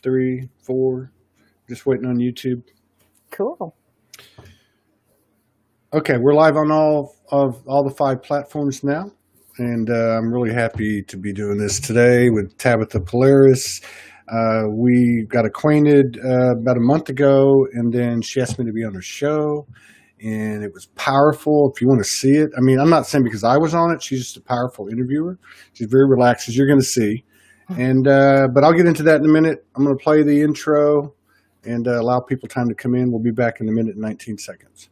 3, 4. Just waiting on YouTube. Cool. Okay, we're live on all the 5 platforms now, and I'm really happy to be doing this today with Tabytha Polaris. We got acquainted about a month ago, and then she asked me to be on her show, and it was powerful. If you want to see it, I mean, I'm not saying because I was on it. She's just a powerful interviewer. She's very relaxed, as you're going to see. And but I'll get into that in a minute. I'm going to play the intro and allow people time to come in. We'll be back in a minute and 19 seconds.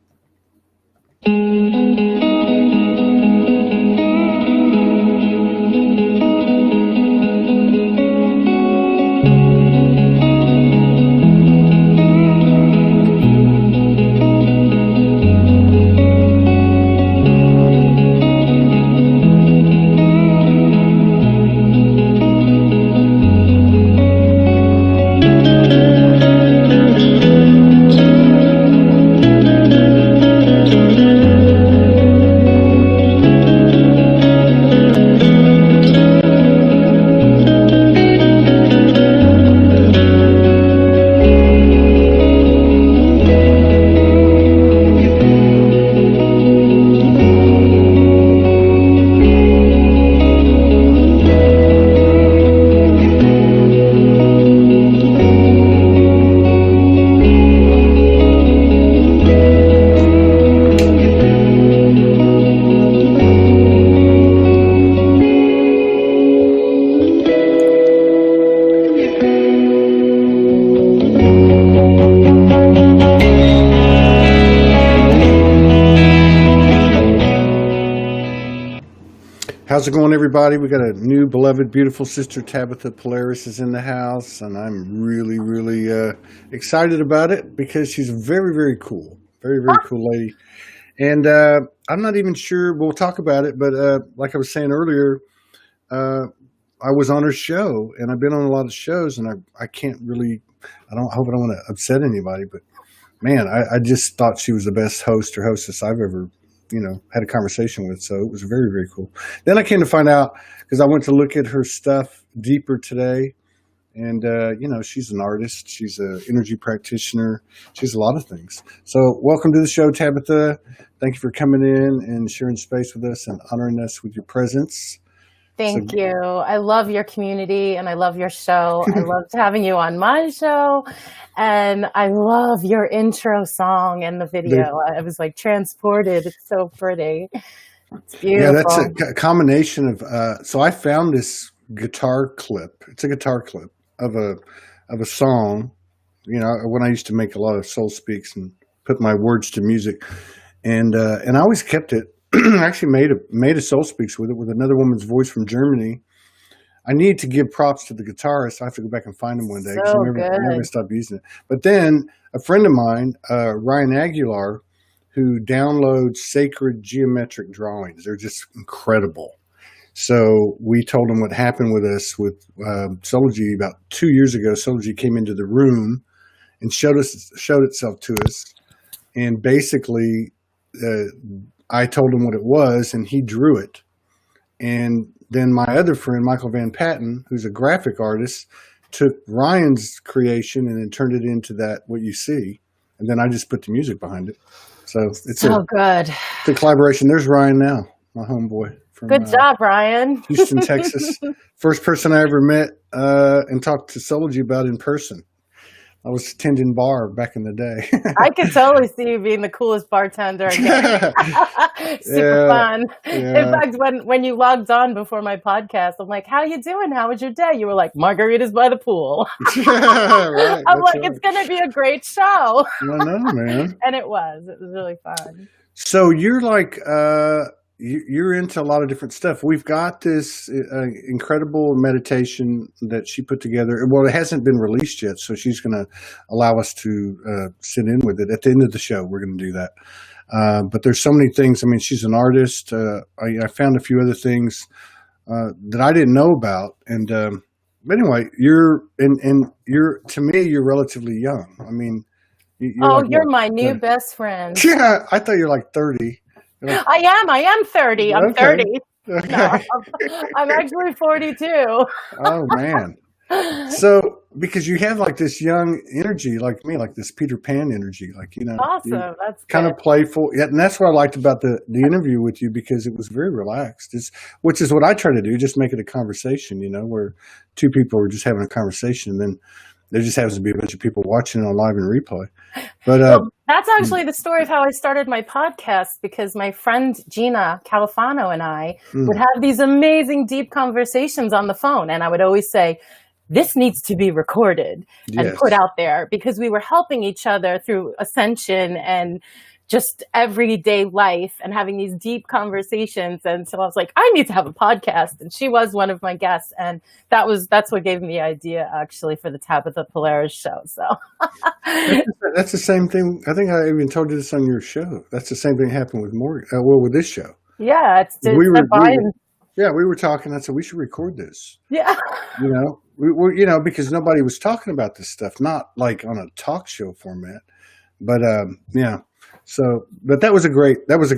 How's it going, everybody? We got a new beloved, beautiful sister, Tabytha Polaris, is in the house, and I'm really, really excited about it because she's very, very cool. Very, very cool lady. And I'm not even sure, we'll talk about it, but like I was saying earlier, I was on her show, and I've been on a lot of shows, and I can't really, I hope I don't want to upset anybody, but man, I just thought she was the best host or hostess I've ever had a conversation with. So it was very, very cool. Then I came to find out, because I went to look at her stuff deeper today, and, she's an artist. She's an energy practitioner. She's a lot of things. So welcome to the show, Tabytha. Thank you for coming in and sharing space with us and honoring us with your presence. Thank you. I love your community and I love your show. I loved having you on my show, and I love your intro song and the video. I was like transported. It's so pretty. It's beautiful. Yeah, that's a combination of, so I found this guitar clip. It's a guitar clip of a song, when I used to make a lot of SOULSPEAKS and put my words to music. And I always kept it. I actually made a SOULSPEAKS with it, with another woman's voice from Germany. I need to give props to the guitarist. I have to go back and find him one day, because I never stopped using it. But then a friend of mine, Ryan Aguilar, who downloads sacred geometric drawings. They're just incredible. So we told him what happened with us with soulogy about 2 years ago. Soulogy came into the room and showed itself to us, and basically I told him what it was, and he drew it. And then my other friend, Michael Van Patten, who's a graphic artist, took Ryan's creation and then turned it into what you see. And then I just put the music behind it. So it's good. It's a collaboration. There's Ryan now, my homeboy. Good job, Ryan. Houston, Texas. First person I ever met and talked to soulogy about in person. I was tending bar back in the day. I could totally see you being the coolest bartender again. Super fun. Yeah. In fact, when you logged on before my podcast, I'm like, how you doing? How was your day? You were like, margaritas by the pool. Right, I'm like, it's going to be a great show. I know, man. And it was. It was really fun. So you're like... You're into a lot of different stuff. We've got this incredible meditation that she put together. Well, it hasn't been released yet, so she's going to allow us to sit in with it. At the end of the show, we're going to do that. But there's so many things. I mean, she's an artist. I found a few other things that I didn't know about. And but anyway, to me, you're relatively young. I mean, you're my new best friend. Yeah, I thought you're like 30. I am 30. I'm okay. 30. Okay. No, I'm actually 42. Oh, man. So, because you have like this young energy, like me, like this Peter Pan energy, like, Awesome. That's kind good. of playful. Yeah, and that's what I liked about the interview with you, because it was very relaxed. Which is what I try to do, just make it a conversation, where two people are just having a conversation, and then there just happens to be a bunch of people watching it on live and replay. But Well, that's actually the story of how I started my podcast, because my friend Gina Califano and I would have these amazing deep conversations on the phone. And I would always say, this needs to be recorded and yes. put out there, because we were helping each other through ascension and just everyday life and having these deep conversations. And so I was like, I need to have a podcast. And she was one of my guests. And that's what gave me the idea, actually, for the Tabytha Polaris show. So that's the same thing. I think I even told you this on your show. That's the same thing happened with Morgan. With this show. Yeah, we were talking. I said, we should record this. Yeah. Because nobody was talking about this stuff, not like on a talk show format, but yeah. So, but that was a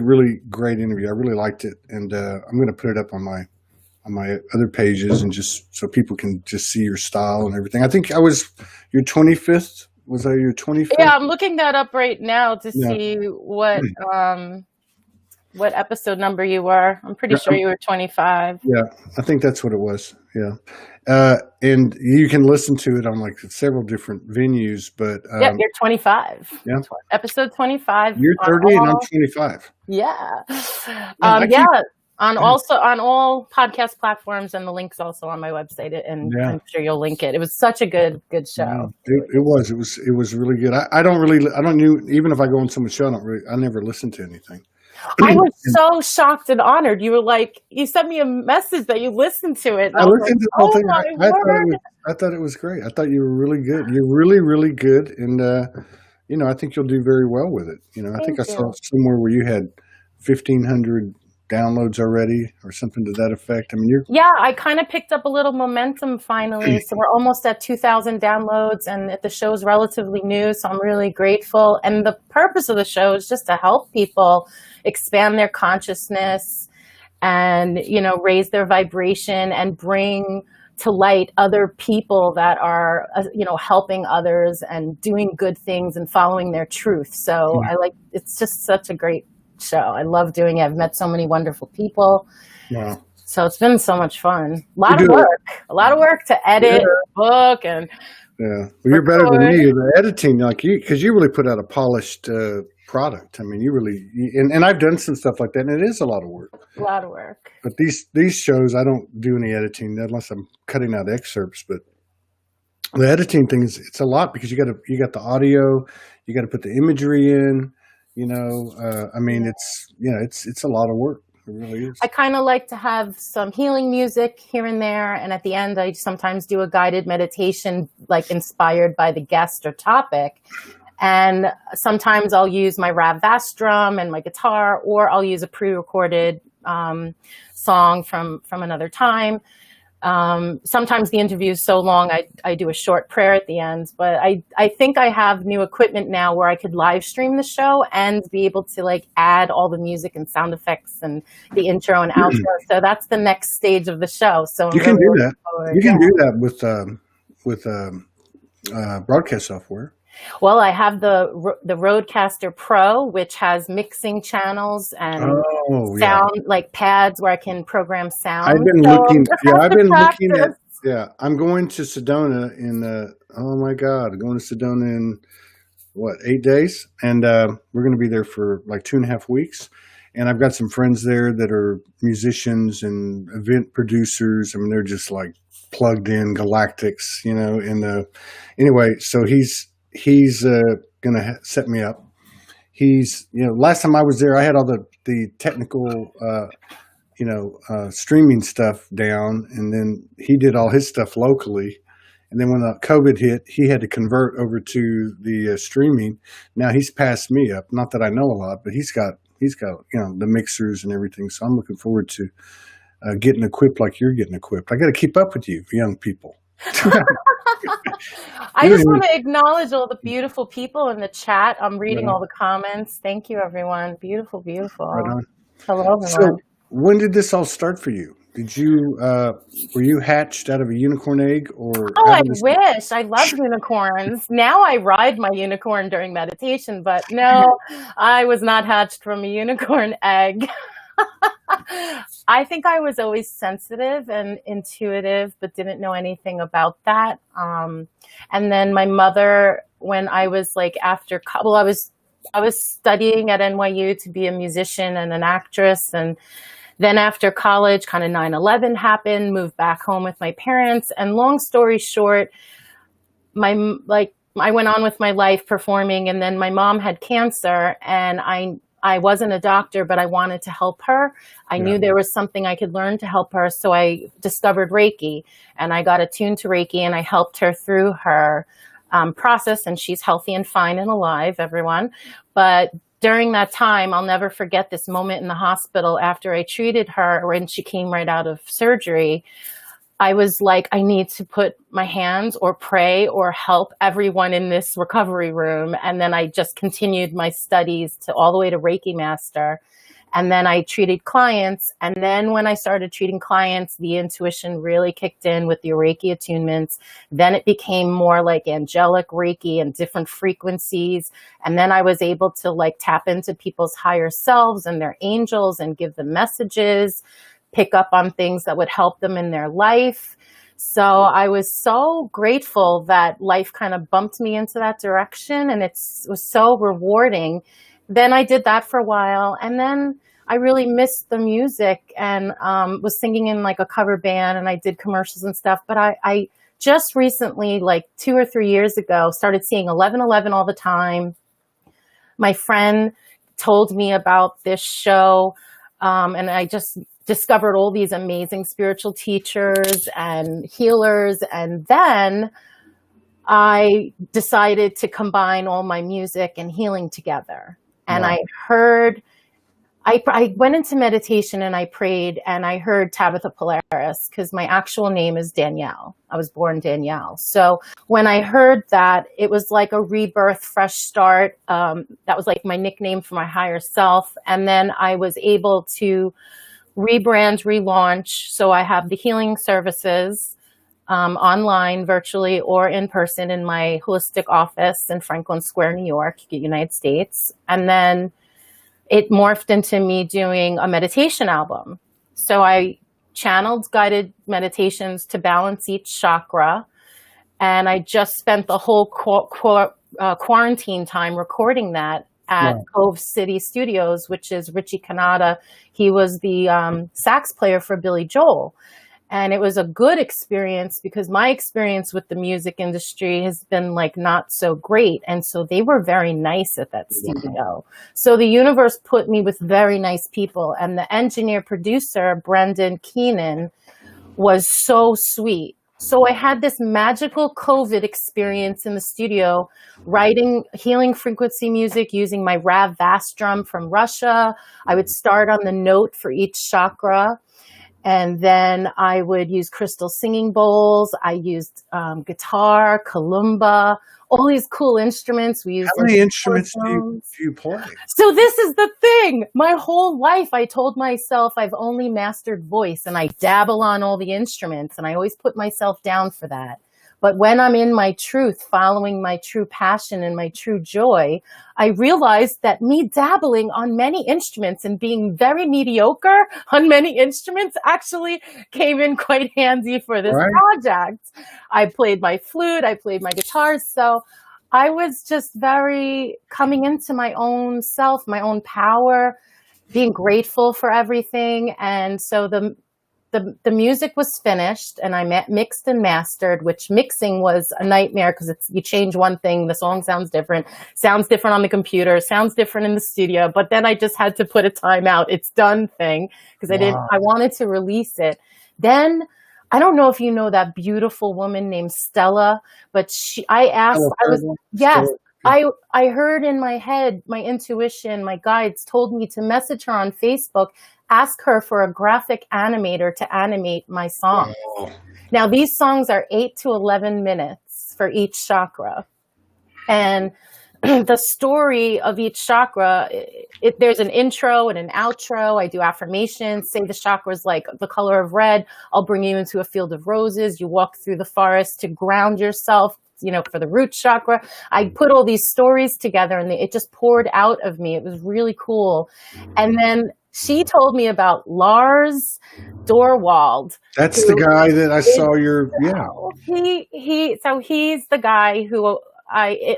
really great interview. I really liked it, and I'm going to put it up on my other pages, and just so people can just see your style and everything. I think I was your 25th. Was I your 25th? Yeah, I'm looking that up right now to see what episode number you were. I'm pretty sure you were 25. Yeah, I think that's what it was. Yeah. And you can listen to it on like several different venues, but yep, you're 25. Yeah. Episode 25. You're 30 and I'm 25. Yeah. On all podcast platforms, and the link's also on my website, and I'm sure you'll link it. It was such a good show. Yeah, it was really good. I don't knew, even if I go on someone's show, I never listen to anything. I was so shocked and honored. You were like, you sent me a message that you listened to it. I listened to the whole thing. I thought it was great. I thought you were really good. You're really, really good. And, I think you'll do very well with it. I think I saw somewhere where you had 1,500 downloads already or something to that effect. I mean, I kind of picked up a little momentum finally. So we're almost at 2,000 downloads, and the show's relatively new. So I'm really grateful. And the purpose of the show is just to help people expand their consciousness and, raise their vibration and bring to light other people that are, helping others and doing good things and following their truth. So it's just such a great show. I love doing it. I've met so many wonderful people. Wow. So it's been so much fun. A lot of work to edit, book, and well, you're better than me. The editing, because you really put out a polished product. I mean, you really, and I've done some stuff like that, and it is a lot of work. A lot of work. But these shows, I don't do any editing unless I'm cutting out excerpts. But the editing thing it's a lot, because you got the audio, you got to put the imagery in. I mean, it's a lot of work. It really is. I kind of like to have some healing music here and there. And at the end, I sometimes do a guided meditation, like inspired by the guest or topic. And sometimes I'll use my Rav Vass drum and my guitar, or I'll use a pre-recorded song from another time. Sometimes the interview is so long, I do a short prayer at the end, but I think I have new equipment now where I could live stream the show and be able to add all the music and sound effects and the intro and outro. So that's the next stage of the show. So you can do that. You can do that with broadcast software. Well, I have the Rodecaster Pro, which has mixing channels and sound pads where I can program sound. I've been looking. Yeah, I'm going to Sedona in. Oh my God, going to Sedona in 8 days, and we're going to be there for 2.5 weeks. And I've got some friends there that are musicians and event producers. I mean, they're just plugged in galactics, And anyway, so he's going to set me up. He's, last time I was there, I had all the technical, streaming stuff down, and then he did all his stuff locally. And then when the COVID hit, he had to convert over to the streaming. Now he's passed me up. Not that I know a lot, but he's got the mixers and everything. So I'm looking forward to getting equipped like you're getting equipped. I got to keep up with you, young people. I just want to acknowledge all the beautiful people in the chat. I'm reading all the comments. Thank you, everyone. Beautiful, beautiful. Right on. Hello, everyone. So when did this all start for you? Did you were you hatched out of a unicorn egg, or Oh, how I did this? wish. I love unicorns. Now I ride my unicorn during meditation, but no, I was not hatched from a unicorn egg. I think I was always sensitive and intuitive, but didn't know anything about that. And then my mother, when I was like well, I was studying at NYU to be a musician and an actress, and then after college, kind of 9/11 happened, moved back home with my parents. And long story short, I went on with my life performing, and then my mom had cancer, and I wasn't a doctor, but I wanted to help her. I Yeah. knew there was something I could learn to help her. So I discovered Reiki, and I got attuned to Reiki, and I helped her through her process, and she's healthy and fine and alive, everyone. But during that time, I'll never forget this moment in the hospital after I treated her, when she came right out of surgery. I was like, I need to put my hands or pray or help everyone in this recovery room. And then I just continued my studies to all the way to Reiki Master. And then I treated clients. And then when I started treating clients, the intuition really kicked in with the Reiki attunements. Then it became more like angelic Reiki and different frequencies. And then I was able to like tap into people's higher selves and their angels and give them messages, pick up on things that would help them in their life. So I was so grateful that life kind of bumped me into that direction, and it was so rewarding. Then I did that for a while, and then I really missed the music, and was singing in like a cover band, and I did commercials and stuff. But I just recently, like 2 or 3 years ago, started seeing 11:11 all the time. My friend told me about this show, and I just discovered all these amazing spiritual teachers and healers. And then I decided to combine all my music and healing together. And Wow. I went into meditation and I prayed, and I heard Tabytha Polaris, because my actual name is Danielle. I was born Danielle. So when I heard that, it was like a rebirth, fresh start. That was like my nickname for my higher self. And then I was able to rebrand, relaunch. So I have the healing services online, virtually, or in person in my holistic office in Franklin Square, New York, United States. And then it morphed into me doing a meditation album. So I channeled guided meditations to balance each chakra. And I just spent the whole quarantine time recording that at Cove City Studios, which is Richie Kanata. He was the sax player for Billy Joel. And it was a good experience, because my experience with the music industry has been like not so great. And so they were very nice at that studio. So the universe put me with very nice people. And the engineer producer, Brendan Keenan, was so sweet. So I had this magical COVID experience in the studio, writing healing frequency music using my Rav Vast drum from Russia. I would start on the note for each chakra. And then I would use crystal singing bowls. I used guitar, kalimba, all these cool instruments. We used. How many instruments do you play? So this is the thing. My whole life, I told myself I've only mastered voice, and I dabble on all the instruments, and I always put myself down for that. But when I'm in my truth, following my true passion and my true joy, I realized that me dabbling on many instruments and being very mediocre on many instruments actually came in quite handy for this project. I played my flute, I played my guitar. So I was just very coming into my own self, my own power, being grateful for everything. And so the music was finished, and I mixed and mastered, which mixing was a nightmare, because you change one thing, the song sounds different on the computer, sounds different in the studio. But then I just had to put a timeout, it's done thing, because I wanted to release it. Then I don't know if you know that beautiful woman named Stella, but I heard in my head, my intuition, my guides told me to message her on Facebook, ask her for a graphic animator to animate my song. Oh. Now, these songs are 8 to 11 minutes for each chakra. And the story of each chakra, there's an intro and an outro. I do affirmations, say the chakra's like the color of red. I'll bring you into a field of roses. You walk through the forest to ground yourself, for the root chakra. I put all these stories together and it just poured out of me. It was really cool. And then she told me about Lars Dorwald. That's the guy that I saw So he's the guy who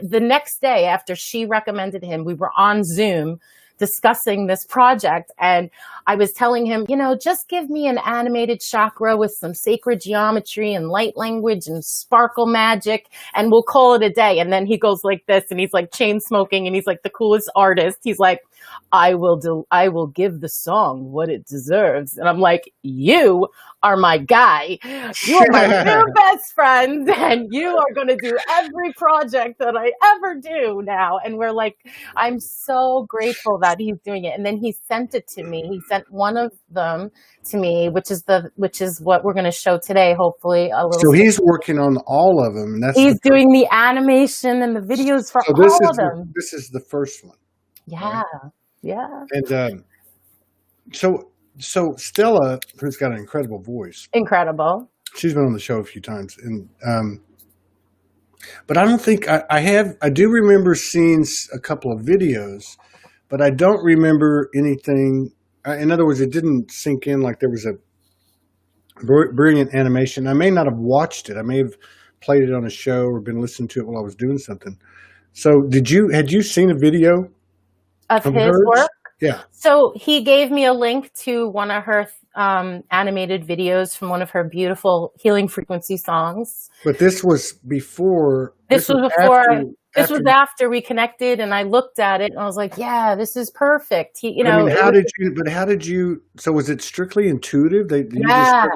the next day after she recommended him, we were on Zoom discussing this project, and I was telling him, just give me an animated chakra with some sacred geometry and light language and sparkle magic, and we'll call it a day. And then he goes like this, and he's like chain smoking, and he's like the coolest artist. He's like, I will give the song what it deserves. And I'm like, you are my guy. You are my new best friend, and you are going to do every project that I ever do now. And we're like, I'm so grateful that he's doing it. And then he sent it to me. He sent one of them to me, which is what we're going to show today, hopefully. So he's working on all of them. And he's doing the animation and the videos for all of them. This is the first one. Yeah. Right? Yeah. And so Stella, who's got an incredible voice. Incredible. She's been on the show a few times. And but I don't think I do remember seeing a couple of videos, but I don't remember anything. In other words, it didn't sink in like there was a brilliant animation. I may not have watched it. I may have played it on a show or been listening to it while I was doing something. So had you seen a video of his work? Yeah. So he gave me a link to one of her animated videos from one of her beautiful healing frequency songs. But this was before. This was after we connected, and I looked at it and I was like, "Yeah, this is perfect." How did you? So was it strictly intuitive? Yeah.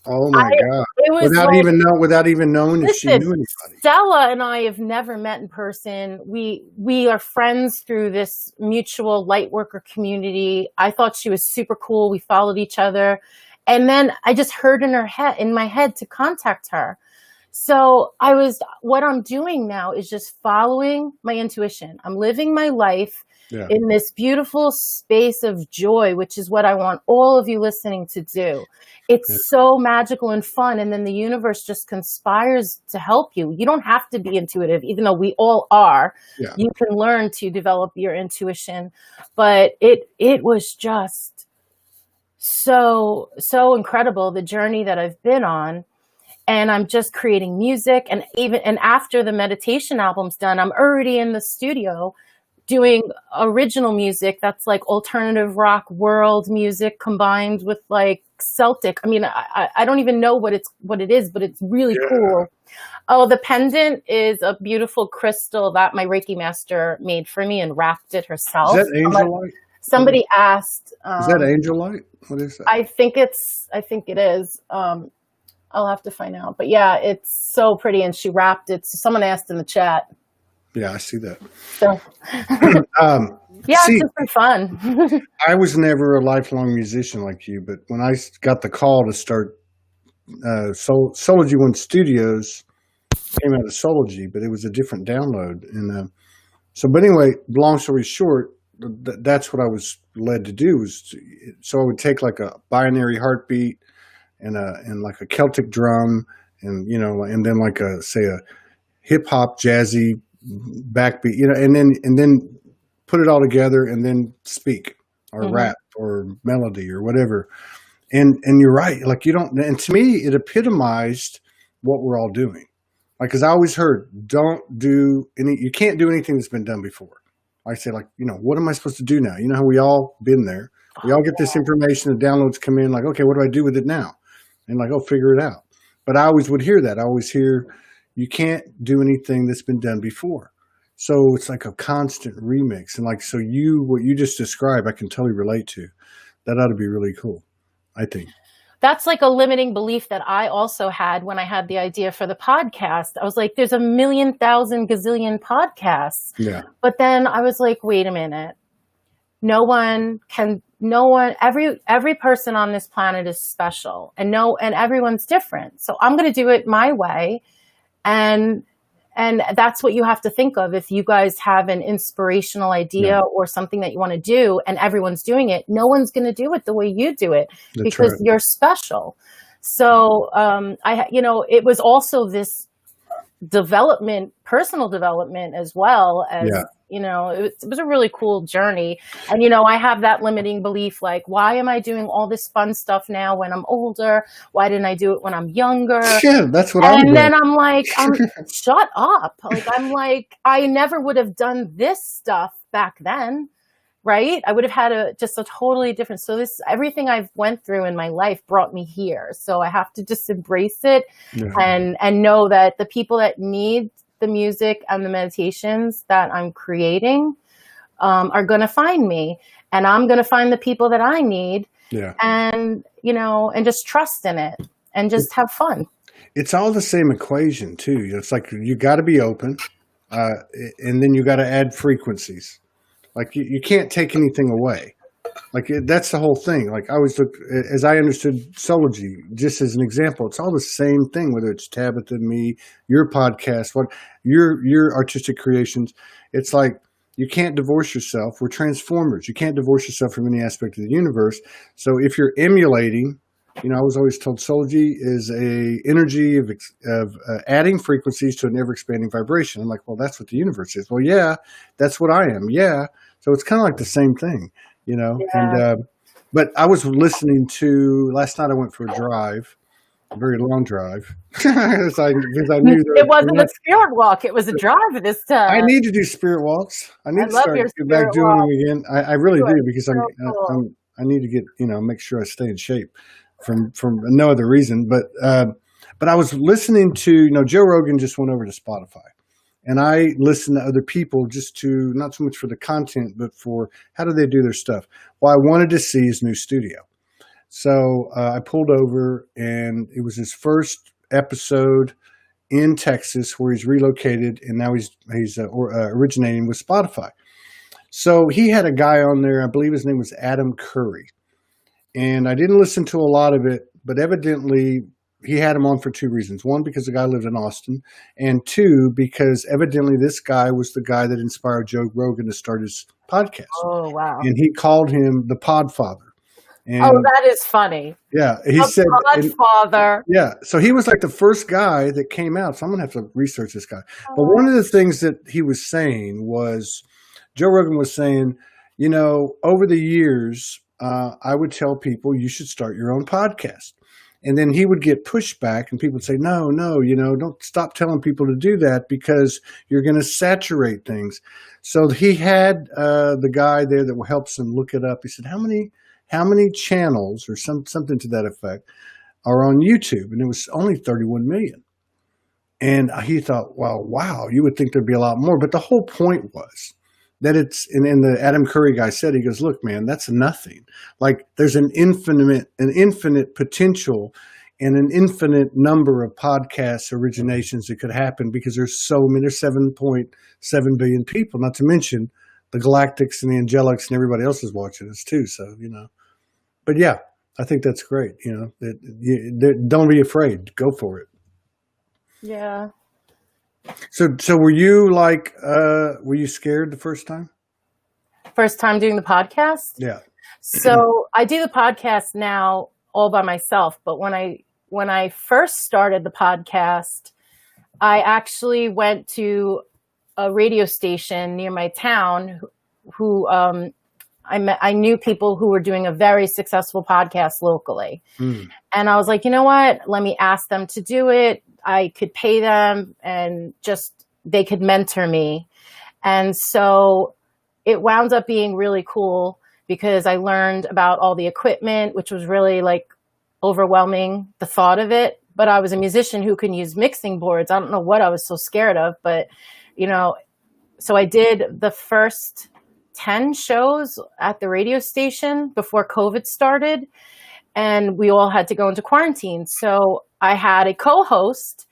Oh my God! It was without even knowing if she knew anybody. Stella and I have never met in person. We are friends through this mutual light worker community. I thought she was super cool. We followed each other, and then I just heard in my head to contact her. So what I'm doing now is just following my intuition. I'm living my life in this beautiful space of joy, which is what I want all of you listening to do. It's so magical and fun. And then the universe just conspires to help you. You don't have to be intuitive, even though we all are. Yeah. You can learn to develop your intuition. But it was just so incredible, the journey that I've been on. And I'm just creating music. And after the meditation album's done, I'm already in the studio doing original music that's like alternative rock world music combined with like Celtic. I mean, I don't even know what it is, but it's really cool. Oh, the pendant is a beautiful crystal that my Reiki master made for me and wrapped it herself. Is that angel light? Somebody asked. Is that angel light? What is that? I think it is. I'll have to find out. But yeah, it's so pretty, and she wrapped it. So someone asked in the chat. Yeah, I see that. So, it's just been fun. I was never a lifelong musician like you, but when I got the call to start Soulogy One Studios, came out of Soulogy, but it was a different download. And but anyway, long story short, that's what I was led to do. So I would take like a binary heartbeat and like a Celtic drum, and and then like a hip hop jazzy backbeat, and then put it all together and then speak or rap or melody or whatever. And you're right. Like and to me, it epitomized what we're all doing. Like, cause I always heard, you can't do anything that's been done before. I say what am I supposed to do now? You know how we all been there. We all get this information, the downloads come in like, okay, what do I do with it now? And like, figure it out. But I always would hear that. I always hear, you can't do anything that's been done before. So it's like a constant remix. And like, what you just described, I can totally relate to. That ought to be really cool, I think. That's like a limiting belief that I also had when I had the idea for the podcast. I was like, there's 1,000,000 gazillion podcasts. Yeah. But then I was like, wait a minute. Every person on this planet is special, and everyone's different. So I'm going to do it my way. And And that's what you have to think of. If you guys have an inspirational idea or something that you want to do and everyone's doing it, no one's going to do it the way you do it because you're special. So, it was also this development, personal development as well as, it was a really cool journey. And, I have that limiting belief, like, why am I doing all this fun stuff now when I'm older? Why didn't I do it when I'm younger? Yeah, that's what I'm doing. And then I'm like, shut up. I never would have done this stuff back then. Right? I would have had just a totally different. So everything I've went through in my life brought me here. So I have to just embrace it and know that the people that need the music and the meditations that I'm creating are going to find me, and I'm going to find the people that I need. Yeah. And, and just trust in it and just have fun. It's all the same equation too. It's like, you got to be open and then you got to add frequencies. Like you can't take anything away. Like that's the whole thing. Like I always look, as I understood soulogy, just as an example, it's all the same thing, whether it's Tabytha, me, your podcast, what your artistic creations. It's like, you can't divorce yourself. We're transformers. You can't divorce yourself from any aspect of the universe. So if you're emulating, I was always told soulogy is a energy of adding frequencies to an ever expanding vibration. I'm like, well, that's what the universe is. Well, yeah, that's what I am. Yeah. So it's kind of like the same thing, and, but I was listening to, last night I went for a drive, a very long drive. because I knew it wasn't a spirit walk. It was a drive this time. I need to do spirit walks. I need to start back doing them again. I really do, because I need to get, make sure I stay in shape from no other reason. But I was listening to, Joe Rogan just went over to Spotify. And I listen to other people just to, not so much for the content, but for how do they do their stuff. Well, I wanted to see his new studio. So I pulled over, and it was his first episode in Texas where he's relocated, and now he's originating with Spotify. So he had a guy on there, I believe his name was Adam Curry. And I didn't listen to a lot of it, but evidently he had him on for two reasons. One, because the guy lived in Austin, and two, because evidently this guy was the guy that inspired Joe Rogan to start his podcast. Oh, wow. And he called him the Podfather. And that is funny. Yeah. He said, Podfather. Yeah. So he was like the first guy that came out. So I'm going to have to research this guy. But one of the things that he was saying was, Joe Rogan was saying, over the years, I would tell people you should start your own podcast. And then he would get pushback, and people would say, no, don't stop telling people to do that because you're going to saturate things. So he had the guy there that helps him look it up. He said, how many channels or something to that effect are on YouTube? And it was only 31 million. And he thought, well, wow, you would think there'd be a lot more. But the whole point was that it's, and the Adam Curry guy said, he goes, look, man, that's nothing. Like there's an infinite potential and an infinite number of podcast originations that could happen because there's 7.7 billion people, not to mention the galactics and the angelics and everybody else is watching us too. So, but yeah, I think that's great. Don't be afraid. Go for it. Yeah. So were you were you scared the first time? First time doing the podcast? Yeah. So I do the podcast now all by myself, but when I first started the podcast, I actually went to a radio station near my town who I knew people who were doing a very successful podcast locally. Mm. And I was like, you know what? Let me ask them to do it. I could pay them and they could mentor me. And so it wound up being really cool because I learned about all the equipment, which was really overwhelming, the thought of it. But I was a musician who can use mixing boards. I don't know what I was so scared of, but so I did the first 10 shows at the radio station before COVID started, and we all had to go into quarantine. So I had a co-host,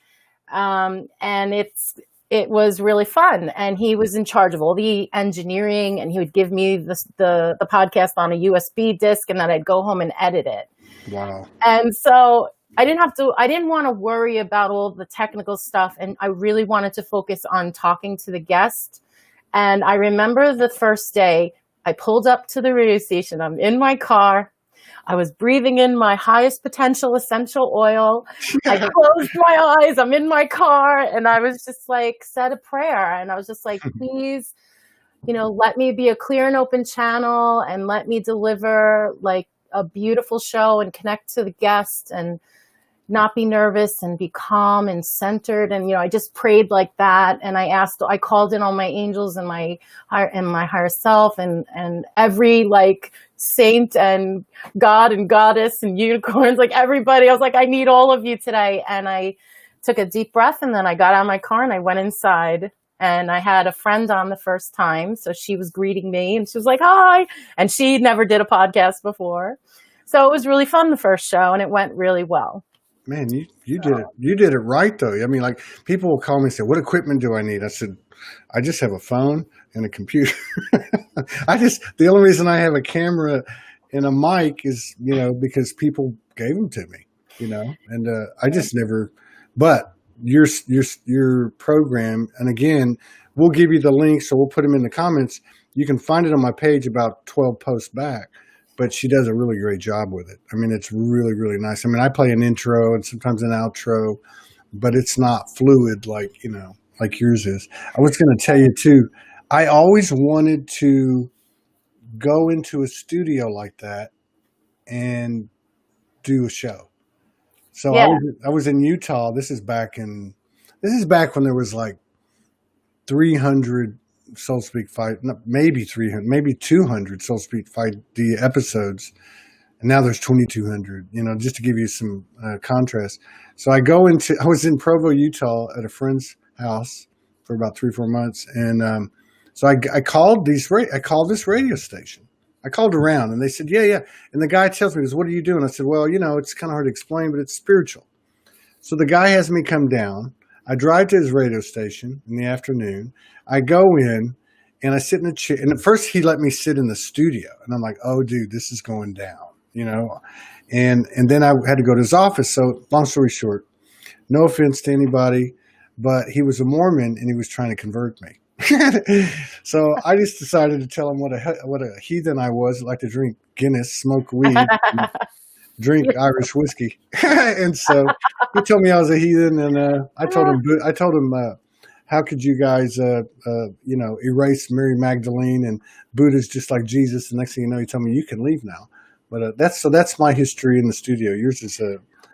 and it was really fun. And he was in charge of all the engineering, and he would give me the podcast on a USB disc, and then I'd go home and edit it. Wow. And so I didn't want to worry about all the technical stuff. And I really wanted to focus on talking to the guest. And I remember the first day I pulled up to the radio station. I'm in my car. I was breathing in my highest potential essential oil. I closed my eyes. I'm in my car. And I was just like, said a prayer. And I was just like, please, let me be a clear and open channel and let me deliver like a beautiful show and connect to the guest and not be nervous and be calm and centered. And, I just prayed like that. And I called in all my angels and my higher self and every like saint and God and goddess and unicorns, like everybody. I was like, I need all of you today. And I took a deep breath and then I got out of my car and I went inside. And I had a friend on the first time. So she was greeting me and she was like, hi. And she never did a podcast before. So it was really fun, the first show, and it went really well. Man, you did it. You did it right, though. I mean, like, people will call me and say, what equipment do I need? I said, I just have a phone and a computer. The only reason I have a camera and a mic is, because people gave them to me, and I just never, but your program, and again, we'll give you the link, so we'll put them in the comments. You can find it on my page about 12 posts back. But she does a really great job with it. I mean, it's really, really nice. I mean, I play an intro and sometimes an outro, but it's not fluid like yours is. I was going to tell you too, I always wanted to go into a studio like that and do a show. So yeah. I was in Utah. This is back when there was like 300 SoulSpeak Fight, maybe 300, maybe 200 SoulSpeak Fight D episodes. And now there's 2,200, just to give you some contrast. So I was in Provo, Utah at a friend's house for about 3-4 months. And so I called this radio station. I called around and they said, yeah. And the guy tells me, what are you doing? I said, well, it's kind of hard to explain, but it's spiritual. So the guy has me come down. I drive to his radio station in the afternoon. I go in and I sit in a chair. And at first he let me sit in the studio. And I'm like, oh, dude, this is going down, And then I had to go to his office. So long story short, no offense to anybody, but he was a Mormon and he was trying to convert me. So I just decided to tell him what a heathen I was. I like to drink Guinness, smoke weed, drink Irish whiskey. And so he told me I was a heathen, and I told him, how could you guys, erase Mary Magdalene and Buddha's just like Jesus? The next thing you know, he told me you can leave now. But that's my history in the studio. Yours is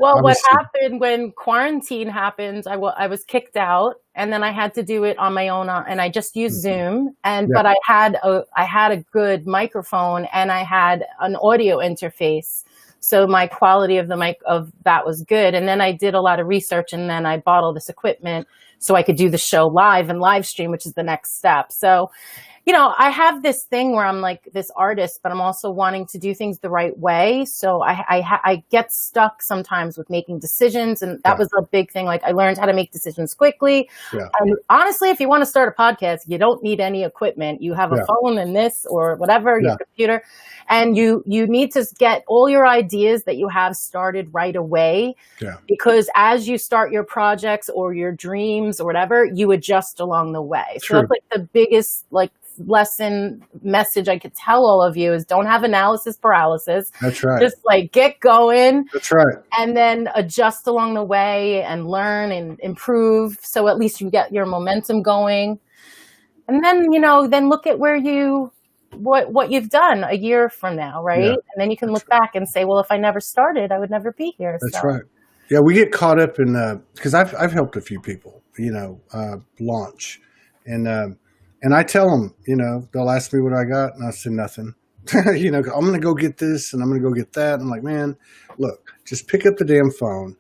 well, what happened when quarantine happened, I was kicked out, and then I had to do it on my own, and I just used Zoom. But I had a good microphone and I had an audio interface. So my quality of the mic of that was good. And then I did a lot of research, and then I bought all this equipment so I could do the show live and live stream, which is the next step. So, I have this thing where I'm like this artist, but I'm also wanting to do things the right way. So I get stuck sometimes with making decisions. And that was a big thing. Like, I learned how to make decisions quickly. Yeah. And honestly, if you want to start a podcast, you don't need any equipment. You have a phone and this or whatever, your computer. And you need to get all your ideas that you have started right away. Yeah. Because as you start your projects or your dreams or whatever, you adjust along the way. True. So that's like the biggest lesson message I could tell all of you is don't have analysis paralysis. That's right. Just get going. That's right. And then adjust along the way and learn and improve. So at least you get your momentum going. And then, then look at where what you've done a year from now, right? Yeah. And then you can look back and say, well, if I never started, I would never be here. That's right. Yeah, we get caught up in because I've helped a few people, launch, and I tell them, they'll ask me what I got, and I say nothing. I'm going to go get this, and I'm going to go get that. And I'm like, man, look, just pick up the damn phone,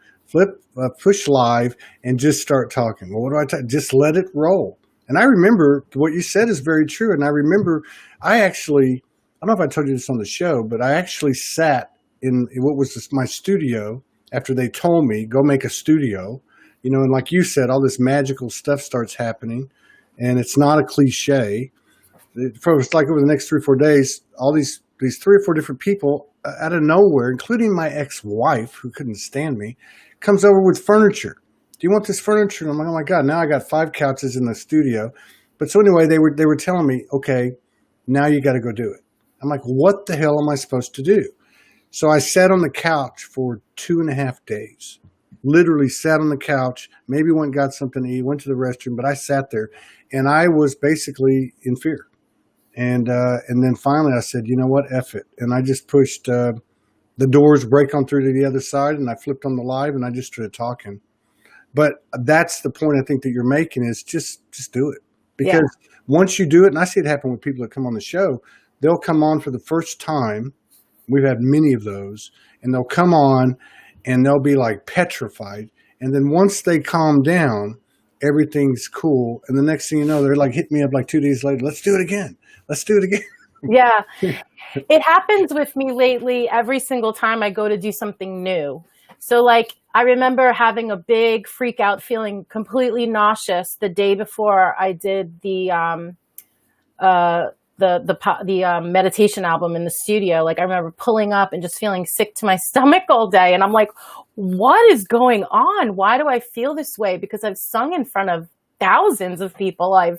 push live, and just start talking. Well, what do I just let it roll. And I remember what you said is very true. And I remember I don't know if I told you this on the show, but I actually sat in what was my studio after they told me, go make a studio, and like you said, all this magical stuff starts happening. And it's not a cliche. It's like over the next 3 or 4 days, all these these 3 or 4 different people out of nowhere, including my ex-wife who couldn't stand me, comes over with furniture. Do you want this furniture? And I'm like, oh my God, now I got 5 couches in the studio. But so anyway, they were telling me, okay, now you got to go do it. I'm like, what the hell am I supposed to do? So I sat on the couch for 2.5 days, literally sat on the couch, maybe went and got something to eat, went to the restroom, but I sat there and I was basically in fear. And then finally I said, you know what, F it. And I just pushed the doors, break on through to the other side, and I flipped on the live and I just started talking. But that's the point I think that you're making is just do it. Because once you do it, and I see it happen with people that come on the show, they'll come on for the first time. We've had many of those, and they'll come on and they'll be like petrified. And then once they calm down, everything's cool. And the next thing you know, they're like, hit me up like 2 days later. Let's do it again. Let's do it again. Yeah. It happens with me lately every single time I go to do something new. So like, I remember having a big freak out, feeling completely nauseous the day before I did the meditation album in the studio. Like I remember pulling up and just feeling sick to my stomach all day. And I'm like, what is going on? Why do I feel this way? Because I've sung in front of thousands of people. I've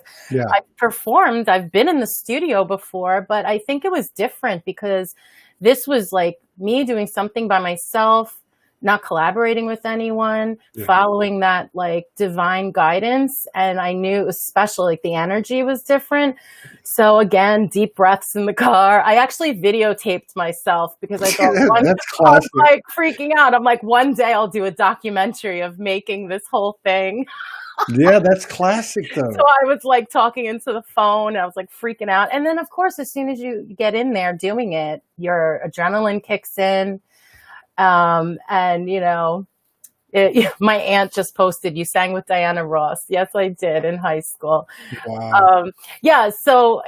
performed, I've been in the studio before, but I think it was different because this was like me doing something by myself, not collaborating with anyone, following that like divine guidance. And I knew it was special, like the energy was different. So again, deep breaths in the car. I actually videotaped myself because I thought I was like freaking out. I'm like, one day I'll do a documentary of making this whole thing. Yeah, that's classic though. So I was like talking into the phone and I was like freaking out. And then of course, as soon as you get in there doing it, your adrenaline kicks in. And you know, my aunt just posted, you sang with Diana Ross. Yes, I did in high school. Wow. Yeah. So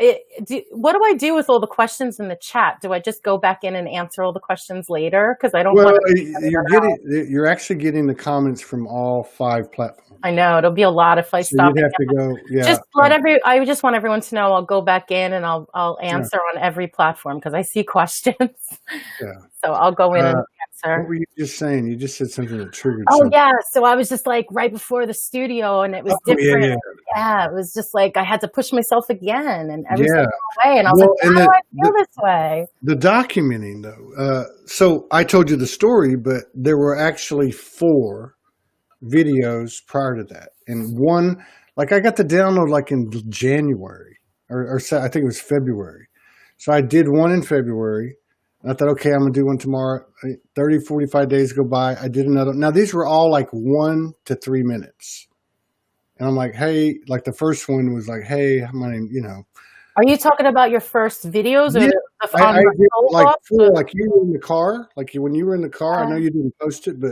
what do I do with all the questions in the chat? Do I just go back in and answer all the questions later? Cause I don't want you're actually getting the comments from all 5 platforms. I know it'll be a lot if I stop. You'd have to go. Yeah. Just I just want everyone to know I'll go back in and I'll answer on every platform because I see questions. Yeah. So I'll go in and answer. What were you just saying? You just said something that triggered. Oh something. yeah. So I was just like right before the studio and it was different. Yeah. It was just like I had to push myself again and every single way. And I was like, why do I feel this way? The documenting though. So I told you the story, but there were actually 4 videos prior to that. And one, like I got the download like in January or I think it was February. So I did one in February. And I thought, okay, I'm going to do one tomorrow. 30, 45 days go by. I did another. Now these were all like 1 to 3 minutes. And I'm like, hey, like the first one was like, hey, my name, you know. Are you talking about your first videos? Or I did like 4, like you were in the car, like when you were in the car, I know you didn't post it, but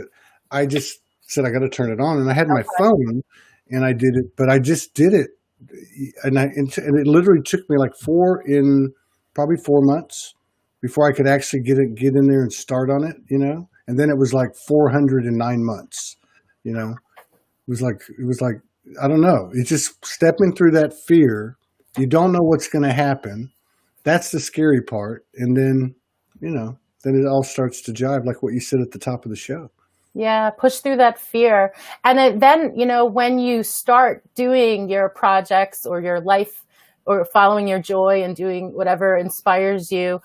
I just said, I got to turn it on. And I had my phone and I did it, but I just did it. And it literally took me like probably 4 months before I could actually get in there and start on it, you know? And then it was like 409 months, you know? It was like, I don't know. It's just stepping through that fear. You don't know what's going to happen. That's the scary part. And then, you know, then it all starts to jive like what you said at the top of the show. Yeah, push through that fear. And then, you know, when you start doing your projects or your life or following your joy and doing whatever inspires you,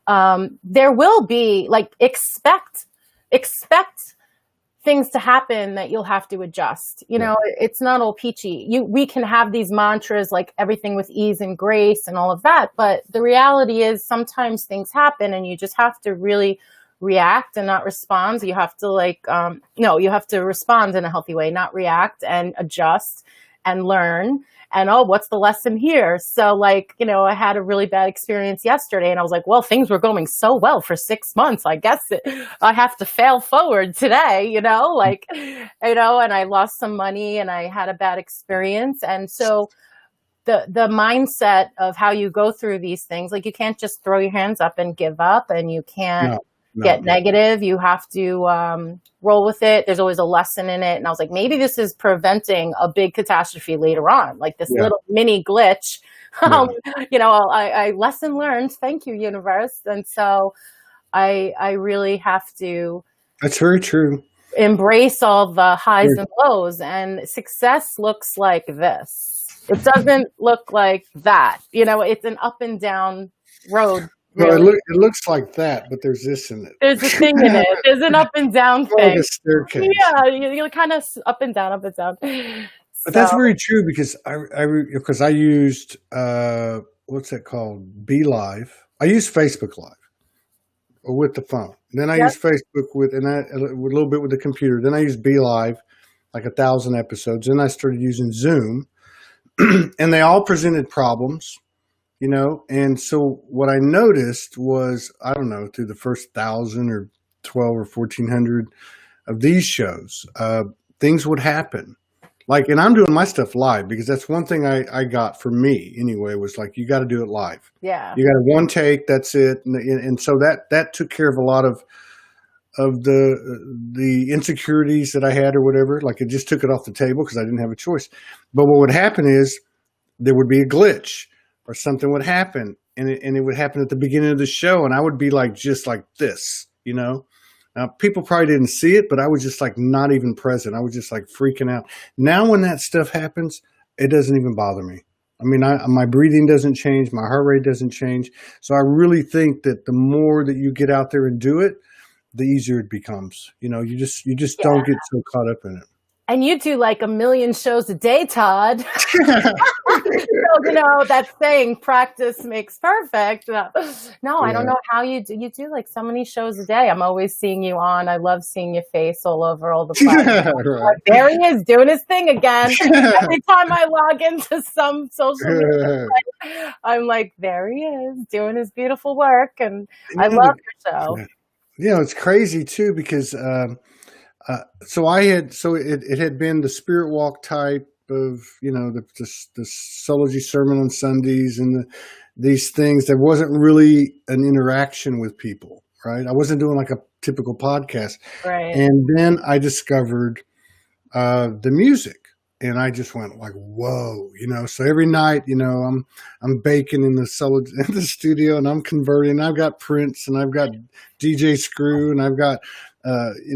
there will be like, expect things to happen that you'll have to adjust. You know, it's not all peachy. We can have these mantras like everything with ease and grace and all of that. But the reality is sometimes things happen and you just have to really react and not respond. You have to you have to respond in a healthy way, not react, and adjust and learn. And what's the lesson here? So like, you know, I had a really bad experience yesterday and I was like, well, things were going so well for 6 months. I guess I have to fail forward today, you know, like, you know, and I lost some money and I had a bad experience. And so the mindset of how you go through these things, like you can't just throw your hands up and give up, and you can't get negative. You have to roll with it. There's always a lesson in it. And I was like, maybe this is preventing a big catastrophe later on, like this little mini glitch Yeah. I lesson learned. Thank you, universe. And so I really have to That's very true. embrace all the highs Very- and lows, and success looks like this. It doesn't look like that. It's an up and down road, Well, really. it looks like that, but there's this in it. There's a thing in it. There's an up and down More like thing. a staircase. Yeah, you're kind of up and down, up and down. But So that's very true because because I used what's that called? Be Live. I used Facebook Live with the phone. Then I yep, used Facebook with a little bit with the computer. Then I used Be Live, like 1,000 episodes. Then I started using Zoom, and they all presented problems. And so what I noticed was, I don't know, through the first 1,000 or 12 or 1,400 of these shows, things would happen. Like, and I'm doing my stuff live because that's one thing I got for me anyway, was like, you got to do it live. yeah, You got a one take, that's it. And so that took care of a lot of the insecurities that I had or whatever. Like, it just took it off the table because I didn't have a choice. But what would happen is there would be a glitch or something would happen, and it would happen at the beginning of the show, and I would be like, just like this. Now, people probably didn't see it, but I was just like not even present. I was just like freaking out. Now, when that stuff happens, it doesn't even bother me. I mean, my breathing doesn't change. My heart rate doesn't change. So I really think that the more that you get out there and do it, the easier it becomes. You just yeah. don't get so caught up in it. And you do like 1 million shows a day, Todd. So, that saying, practice makes perfect. No, I don't know how you do like so many shows a day. I'm always seeing you on. I love seeing your face all over all the platforms. Right. Like, there he is doing his thing again. Every time I log into some social media site, I'm like, there he is doing his beautiful work. And I love your show. It's crazy too because it had been the spirit walk type of the soulogy sermon on Sundays and these things. There wasn't really an interaction with people, right? I wasn't doing like a typical podcast, right? And then I discovered the music, and I just went like, whoa, So every night, I'm baking in the studio, and I'm converting. I've got Prince, and I've got DJ Screw, and I've got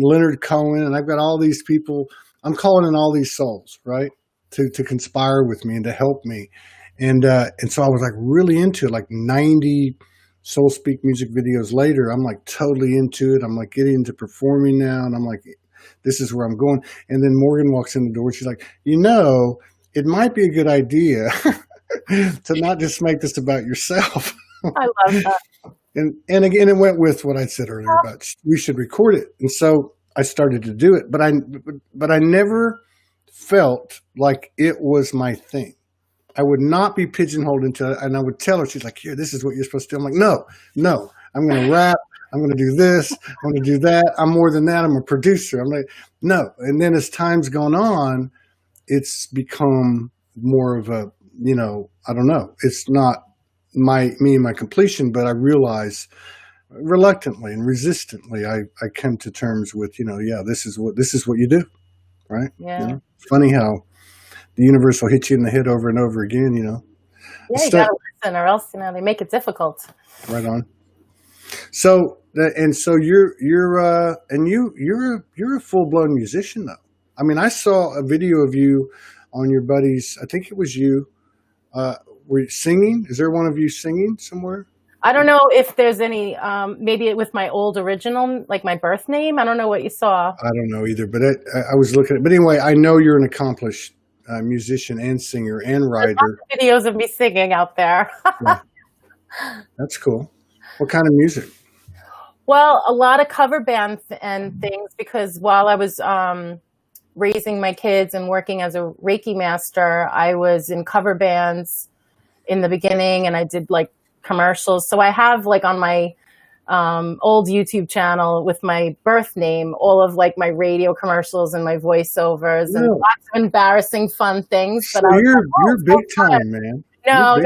Leonard Cohen, and I've got all these people. I'm calling in all these souls, right, to conspire with me and to help me, and so I was like really into it. Like 90 Soul Speak music videos later, I'm like totally into it. I'm like getting into performing now, and I'm like, this is where I'm going. And then Morgan walks in the door. She's like, it might be a good idea to not just make this about yourself. I love that. And again, it went with what I said earlier about we should record it. And so I started to do it, but I never felt like it was my thing. I would not be pigeonholed into it. And I would tell her, she's like, here, this is what you're supposed to do. I'm like, no, I'm going to rap. I'm going to do this. I'm going to do that. I'm more than that. I'm a producer. I'm like, no. And then as time's gone on, it's become more of a, I don't know. It's not me and my completion, but I realize reluctantly and resistantly, I come to terms with, this is what you do. Right. Yeah. It's funny how the universe will hit you in the head over and over again, Yeah, you gotta listen, or else they make it difficult. Right on. So you're a full blown musician though. I mean, I saw a video of you on your buddies. I think it was you. Were you singing? Is there one of you singing somewhere? I don't know if there's any. Maybe with my old original, like my birth name. I don't know what you saw. I don't know either, but I was looking at. But anyway, I know you're an accomplished musician and singer and writer. There's lots of videos of me singing out there. Yeah. That's cool. What kind of music? Well, a lot of cover bands and things, because while I was raising my kids and working as a Reiki master, I was in cover bands in the beginning, and I did like commercials. So I have like on my old YouTube channel with my birth name, all of like my radio commercials and my voiceovers and lots of embarrassing fun things. So but you're big time, man. No.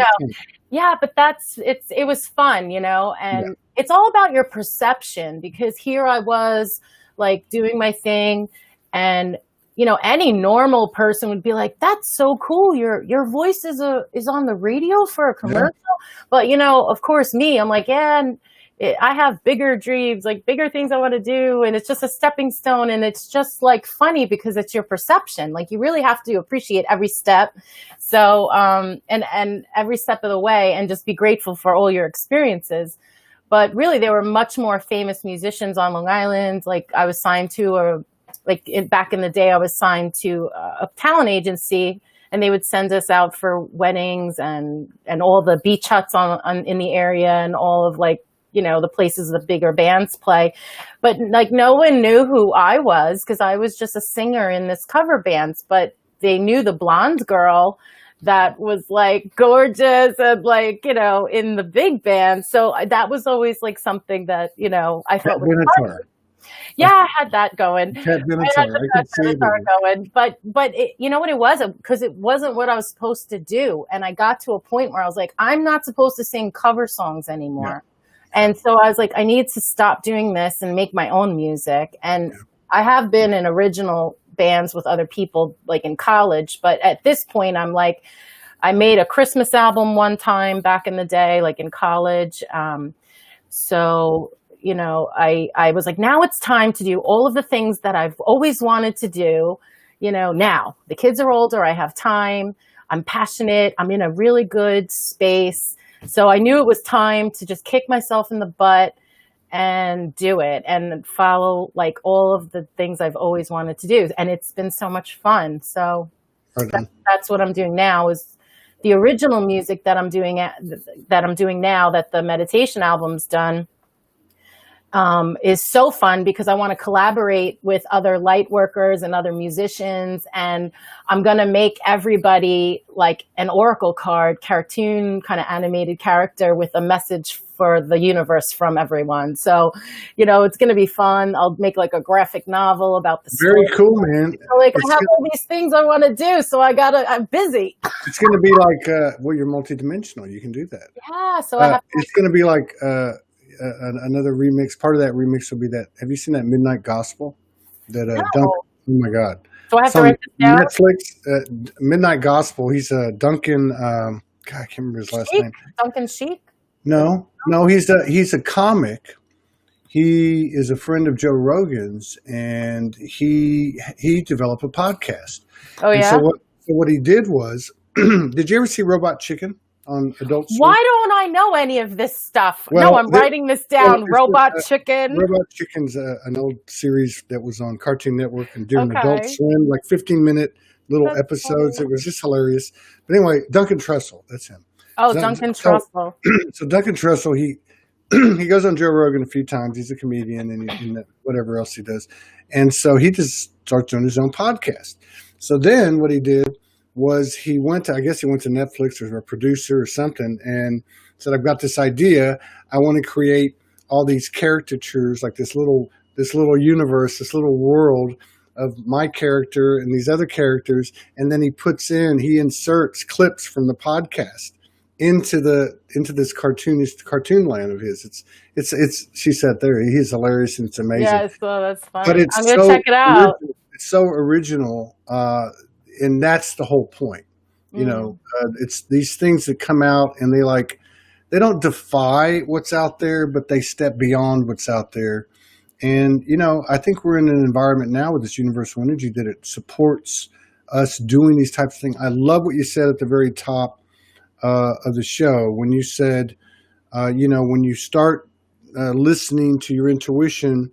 Yeah, but it was fun, and it's all about your perception, because here I was like doing my thing, and any normal person would be like, that's so cool. Your voice is on the radio for a commercial. Yeah. But, of course I'm like, yeah, and I have bigger dreams, like bigger things I want to do. And it's just a stepping stone. And it's just like funny because it's your perception. Like you really have to appreciate every step. So, and every step of the way, and just be grateful for all your experiences. But really, there were much more famous musicians on Long Island. Like I was signed to back in the day, I was signed to a talent agency, and they would send us out for weddings and all the beach huts in the area, and all of the places the bigger bands play. But like no one knew who I was because I was just a singer in this cover bands, but they knew the blonde girl that was like gorgeous and in the big band. So that was always like something that, I felt was fun. Yeah, I had that going. Going. But you know what it was? Because it wasn't what I was supposed to do. And I got to a point where I was like, I'm not supposed to sing cover songs anymore. Yeah. And so I was like, I need to stop doing this and make my own music. And I have been in original bands with other people like in college. But at this point, I'm like, I made a Christmas album one time back in the day, like in college. So I was like, now it's time to do all of the things that I've always wanted to do. Now the kids are older. I have time. I'm passionate. I'm in a really good space. So I knew it was time to just kick myself in the butt and do it and follow like all of the things I've always wanted to do. And it's been so much fun. So that's what I'm doing now, is the original music that I'm doing now that the meditation album's done. Is so fun because I want to collaborate with other light workers and other musicians. And I'm going to make everybody like an oracle card, cartoon kind of animated character with a message for the universe from everyone. So, it's going to be fun. I'll make like a graphic novel about the story. Very cool, man. So, I have all these things I want to do. So I'm busy. It's going to be like, you're multidimensional. You can do that. Yeah. So it's going to be like, another remix. Part of that remix will be that. Have you seen that Midnight Gospel? That Duncan. Oh my God! So I have to write this down. Netflix. Midnight Gospel. He's Duncan. God, I can't remember his last name. Duncan Sheik. No. He's a comic. He is a friend of Joe Rogan's, and he developed a podcast. Oh yeah. And so what he did was, did you ever see Robot Chicken on Adult Swim? Why don't I know any of this stuff? Well, no, I'm writing this down. Robot Chicken. Robot Chicken's an old series that was on Cartoon Network and during Adult Swim, like 15-minute little episodes. Funny. It was just hilarious. But anyway, Duncan Trussell, that's him. Oh, Duncan Trussell. So Duncan Trussell, he goes on Joe Rogan a few times. He's a comedian and whatever else he does. And so he just starts doing his own podcast. So then what he did was he went to Netflix or a producer or something and said, I've got this idea. I want to create all these caricatures, like this little universe, this little world of my character and these other characters. And then he inserts clips from the podcast into this cartoon land of his. It's she said there, he's hilarious and it's amazing. Yeah, so that's fun. But I'm going to check it out. It's so original. And that's the whole point, it's these things that come out and they don't defy what's out there, but they step beyond what's out there. And, I think we're in an environment now with this universal energy that it supports us doing these types of things. I love what you said at the very top of the show when you said, when you start listening to your intuition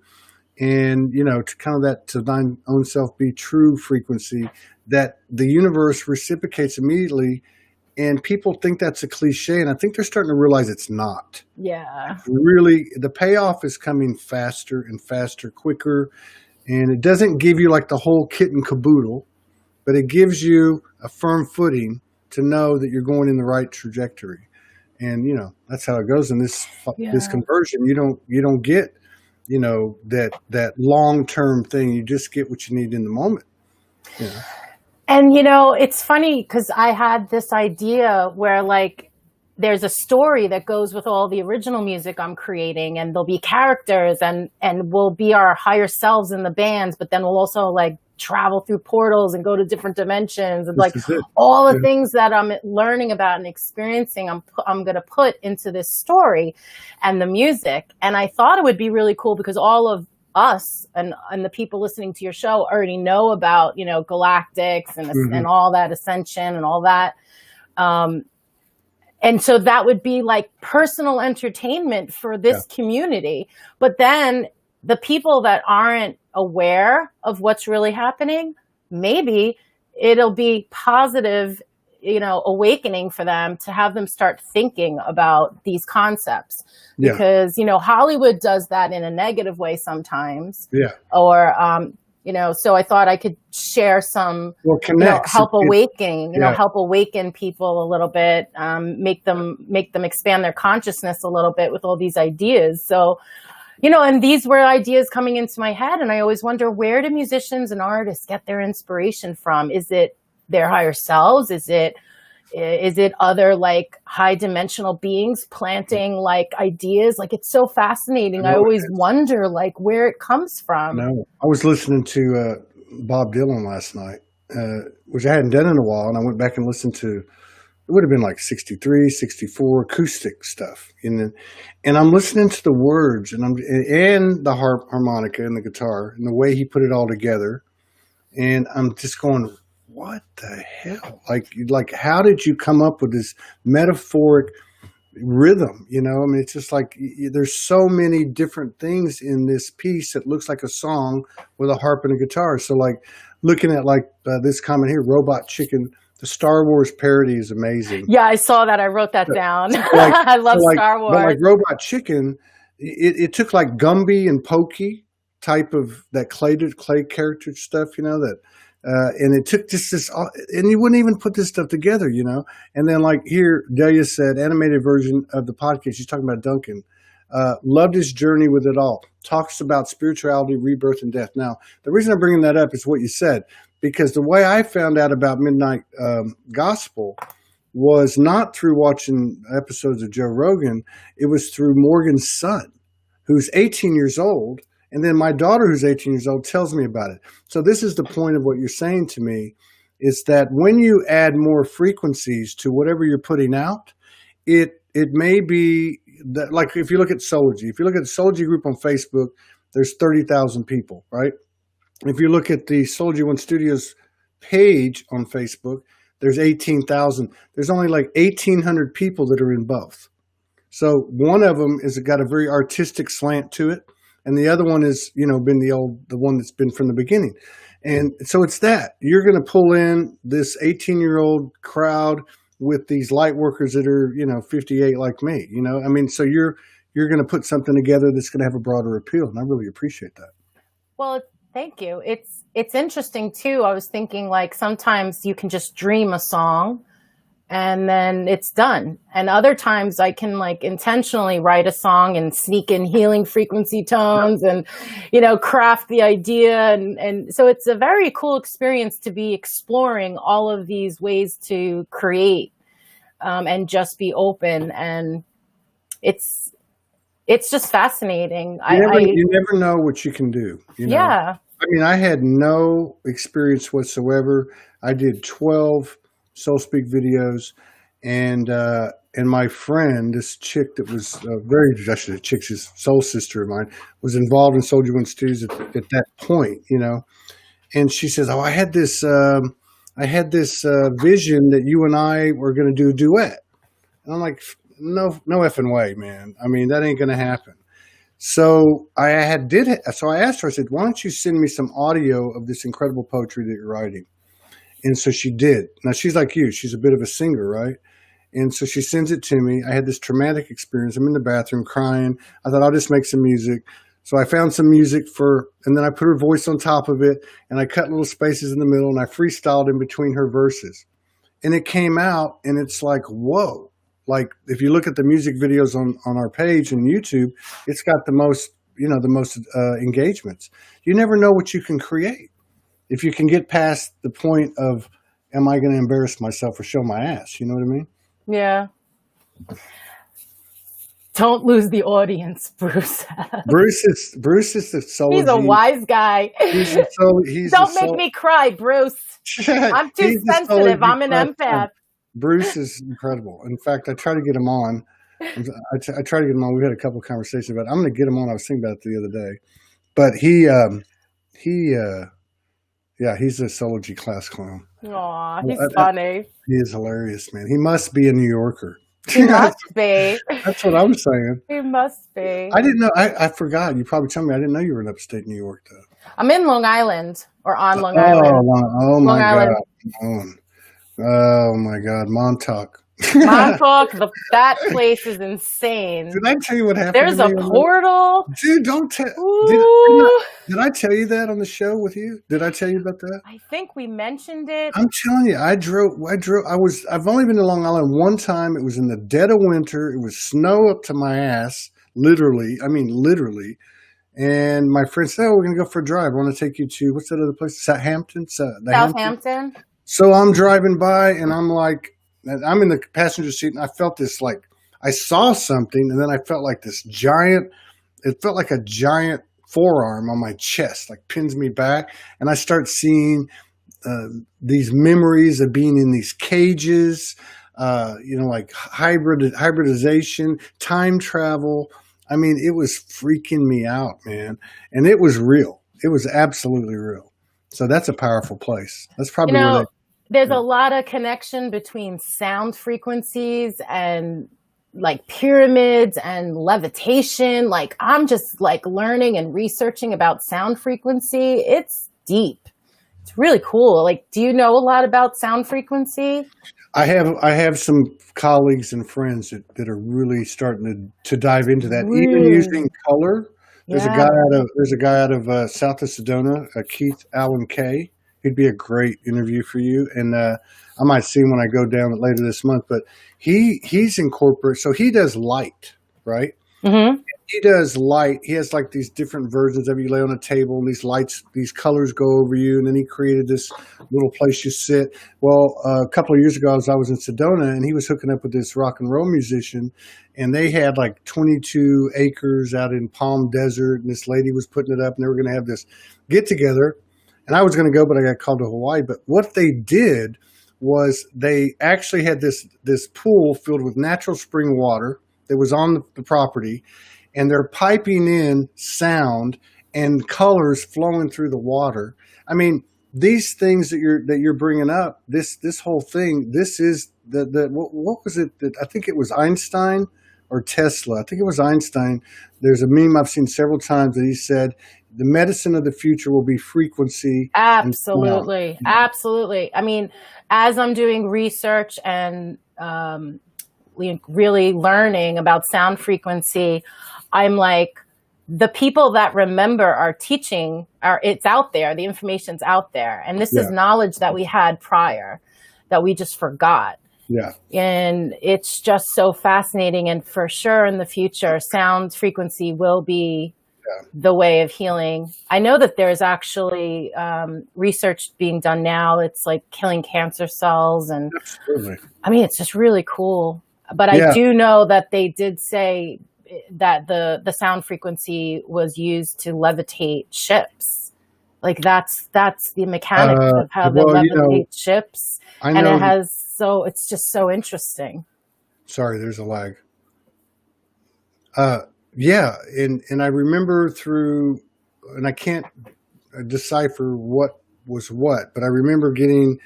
and, to kind of that to thine own self be true frequency, that the universe reciprocates immediately, and people think that's a cliche, and I think they're starting to realize it's not. Yeah. Really, the payoff is coming faster and faster, quicker, and it doesn't give you like the whole kit and caboodle, but it gives you a firm footing to know that you're going in the right trajectory. And, that's how it goes in this conversion. You don't get, that long-term thing. You just get what you need in the moment. Yeah. And, it's funny because I had this idea where there's a story that goes with all the original music I'm creating, and there'll be characters and we'll be our higher selves in the bands, but then we'll also travel through portals and go to different dimensions, and like This is it. all the Yeah. things that I'm learning about and experiencing, I'm going to put into this story and the music. And I thought it would be really cool because all of us and the people listening to your show already know about, you know, galactics and all that ascension and all that. And so that would be like personal entertainment for this community. But then the people that aren't aware of what's really happening, maybe it'll be positive, you know, awakening for them to have them start thinking about these concepts. Because, you know, Hollywood does that in a negative way sometimes. Yeah. Or, you know, so I thought I could share some, you know, help awaken people a little bit, make them expand their consciousness a little bit with all these ideas. So, you know, and these were ideas coming into my head, and I always wonder, where do musicians and artists get their inspiration from? Is it their higher selves? Is it other like high dimensional beings planting like ideas? Like, it's so fascinating. I always wonder like where it comes from. No, I was listening to Bob Dylan last night, which I hadn't done in a while, and I went back and listened to, it would have been like 63, 64 acoustic stuff, and I'm listening to the words and the harmonica and the guitar and the way he put it all together, and I'm just going, what the hell? Like, how did you come up with this metaphoric rhythm? You know, I mean, it's just like there's so many different things in this piece that looks like a song with a harp and a guitar. So, like, looking at like this comment here, Robot Chicken, the Star Wars parody is amazing. Yeah, I saw that. I wrote that down. I love Star Wars. But like Robot Chicken, it took like Gumby and Pokey type of that clay character stuff, you know, that. And it took just this, and you wouldn't even put this stuff together, you know. And then, like here, Delia said, animated version of the podcast. She's talking about Duncan. Loved his journey with it all. Talks about spirituality, rebirth, and death. Now, the reason I'm bringing that up is what you said, because the way I found out about Midnight Gospel was not through watching episodes of Joe Rogan. It was through Morgan's son, who's 18 years old. And then my daughter, who's 18 years old, tells me about it. So this is the point of what you're saying to me, is that when you add more frequencies to whatever you're putting out, it may be that, like if you look at Soulogy, if you look at the Soulogy group on Facebook, there's 30,000 people, right? If you look at the Soulogy One Studios page on Facebook, there's 18,000. There's only like 1,800 people that are in both. So one of them is got a very artistic slant to it. And the other one is, you know, been the one that's been from the beginning. And so it's that you're going to pull in this 18-year-old crowd with these light workers that are, you know, 58 like me, you know, I mean, so you're going to put something together that's going to have a broader appeal. And I really appreciate that. Well, thank you. It's interesting too. I was thinking like sometimes you can just dream a song and then it's done. And other times I can like intentionally write a song and sneak in healing frequency tones and, you know, craft the idea. And so it's a very cool experience to be exploring all of these ways to create and just be open. And it's just fascinating. You never know what you can do. You know? Yeah. I mean, I had no experience whatsoever. I did 12 Soul Speak videos, and my friend, this chick that was actually a chick, she's a soul sister of mine, was involved in Soldier One Studios at that point, you know, and she says, "Oh, I had this vision that you and I were going to do a duet," and I'm like, "No effing way, man! I mean, that ain't going to happen." So I asked her, I said, "Why don't you send me some audio of this incredible poetry that you're writing?" And so she did. Now, she's like you. She's a bit of a singer, right? And so she sends it to me. I had this traumatic experience. I'm in the bathroom crying. I thought, I'll just make some music. So I found some music and then I put her voice on top of it, and I cut little spaces in the middle, and I freestyled in between her verses. And it came out, and it's like, whoa. Like, if you look at the music videos on our page on YouTube, it's got the most engagements. You never know what you can create. If you can get past the point of, am I going to embarrass myself or show my ass? You know what I mean? Yeah. Don't lose the audience, Bruce. Bruce is the soulogy. He's a wise guy. Don't make me cry, Bruce. I'm too sensitive. I'm an empath. Bruce is incredible. In fact, I try to get him on. I try to get him on. We had a couple of conversations about it. I'm going to get him on. I was thinking about it the other day. But he's a soulogy class clown. Aw, he's funny. He is hilarious, man. He must be a New Yorker. He must be. That's what I'm saying. He must be. I didn't know. I forgot. You probably told me. I didn't know you were in upstate New York, though. I'm in Long Island, or on Long Island. Oh my God. Island. Oh my God. Montauk. Montauk, that place is insane. Did I tell you what happened? There's a portal. Dude, don't tell. Did I tell you that on the show with you? Did I tell you about that? I think we mentioned it. I'm telling you, I've only been to Long Island one time. It was in the dead of winter. It was snow up to my ass. Literally. And my friend said, we're going to go for a drive. I want to take you to, what's that other place? Southampton? Southampton. So I'm driving by and I'm like, I'm in the passenger seat and I felt this, like, I saw something and then I felt like it felt like a giant forearm on my chest, like pins me back. And I start seeing these memories of being in these cages, like hybridization, time travel. I mean, it was freaking me out, man. And it was real. It was absolutely real. So that's a powerful place. That's probably where there's a lot of connection between sound frequencies and like pyramids and levitation. Like I'm just like learning and researching about sound frequency. It's deep. It's really cool. Like, do you know a lot about sound frequency? I have some colleagues and friends that are really starting to dive into that, even using color. There's a guy out of south of Sedona, Keith Allen Kay. He'd be a great interview for you, and I might see him when I go down later this month. But he's incorporated, so he does light, right? Mm-hmm. He does light. He has like these different versions of it. You lay on a table, and these lights, these colors go over you, and then he created this little place you sit. Well, a couple of years ago, I was in Sedona, and he was hooking up with this rock and roll musician, and they had like 22 acres out in Palm Desert, and this lady was putting it up, and they were going to have this get together. And I was going to go, but I got called to Hawaii. But what they did was they actually had this pool filled with natural spring water that was on the property, and they're piping in sound and colors flowing through the water. I mean, these things that you're bringing up, this whole thing, this is what was it? That I think it was Einstein or Tesla. I think it was Einstein. There's a meme I've seen several times that he said, the medicine of the future will be frequency. Absolutely. Absolutely. I mean, as I'm doing research and really learning about sound frequency, I'm like, the people that remember our teaching, it's out there. The information's out there. And this is knowledge that we had prior that we just forgot. Yeah. And it's just so fascinating. And for sure in the future, sound frequency will be the way of healing. I know that there's actually research being done now. It's like killing cancer cells. And absolutely. I mean, it's just really cool. But I do know that they did say that the sound frequency was used to levitate ships. Like that's the mechanics of how they levitate ships. I know, and it's just so interesting. Sorry, there's a lag. Yeah, and I remember and I can't decipher what was what, but I remember getting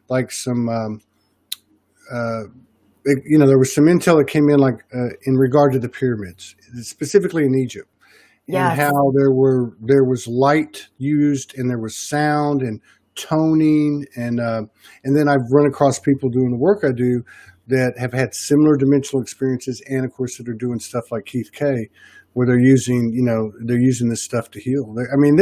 like some, there was some intel that came in like in regard to the pyramids, specifically in Egypt, and how there was light used and there was sound and toning, and then I've run across people doing the work I do that have had similar dimensional experiences, and of course that are doing stuff like Keith Kay, where they're using this stuff to heal. I mean,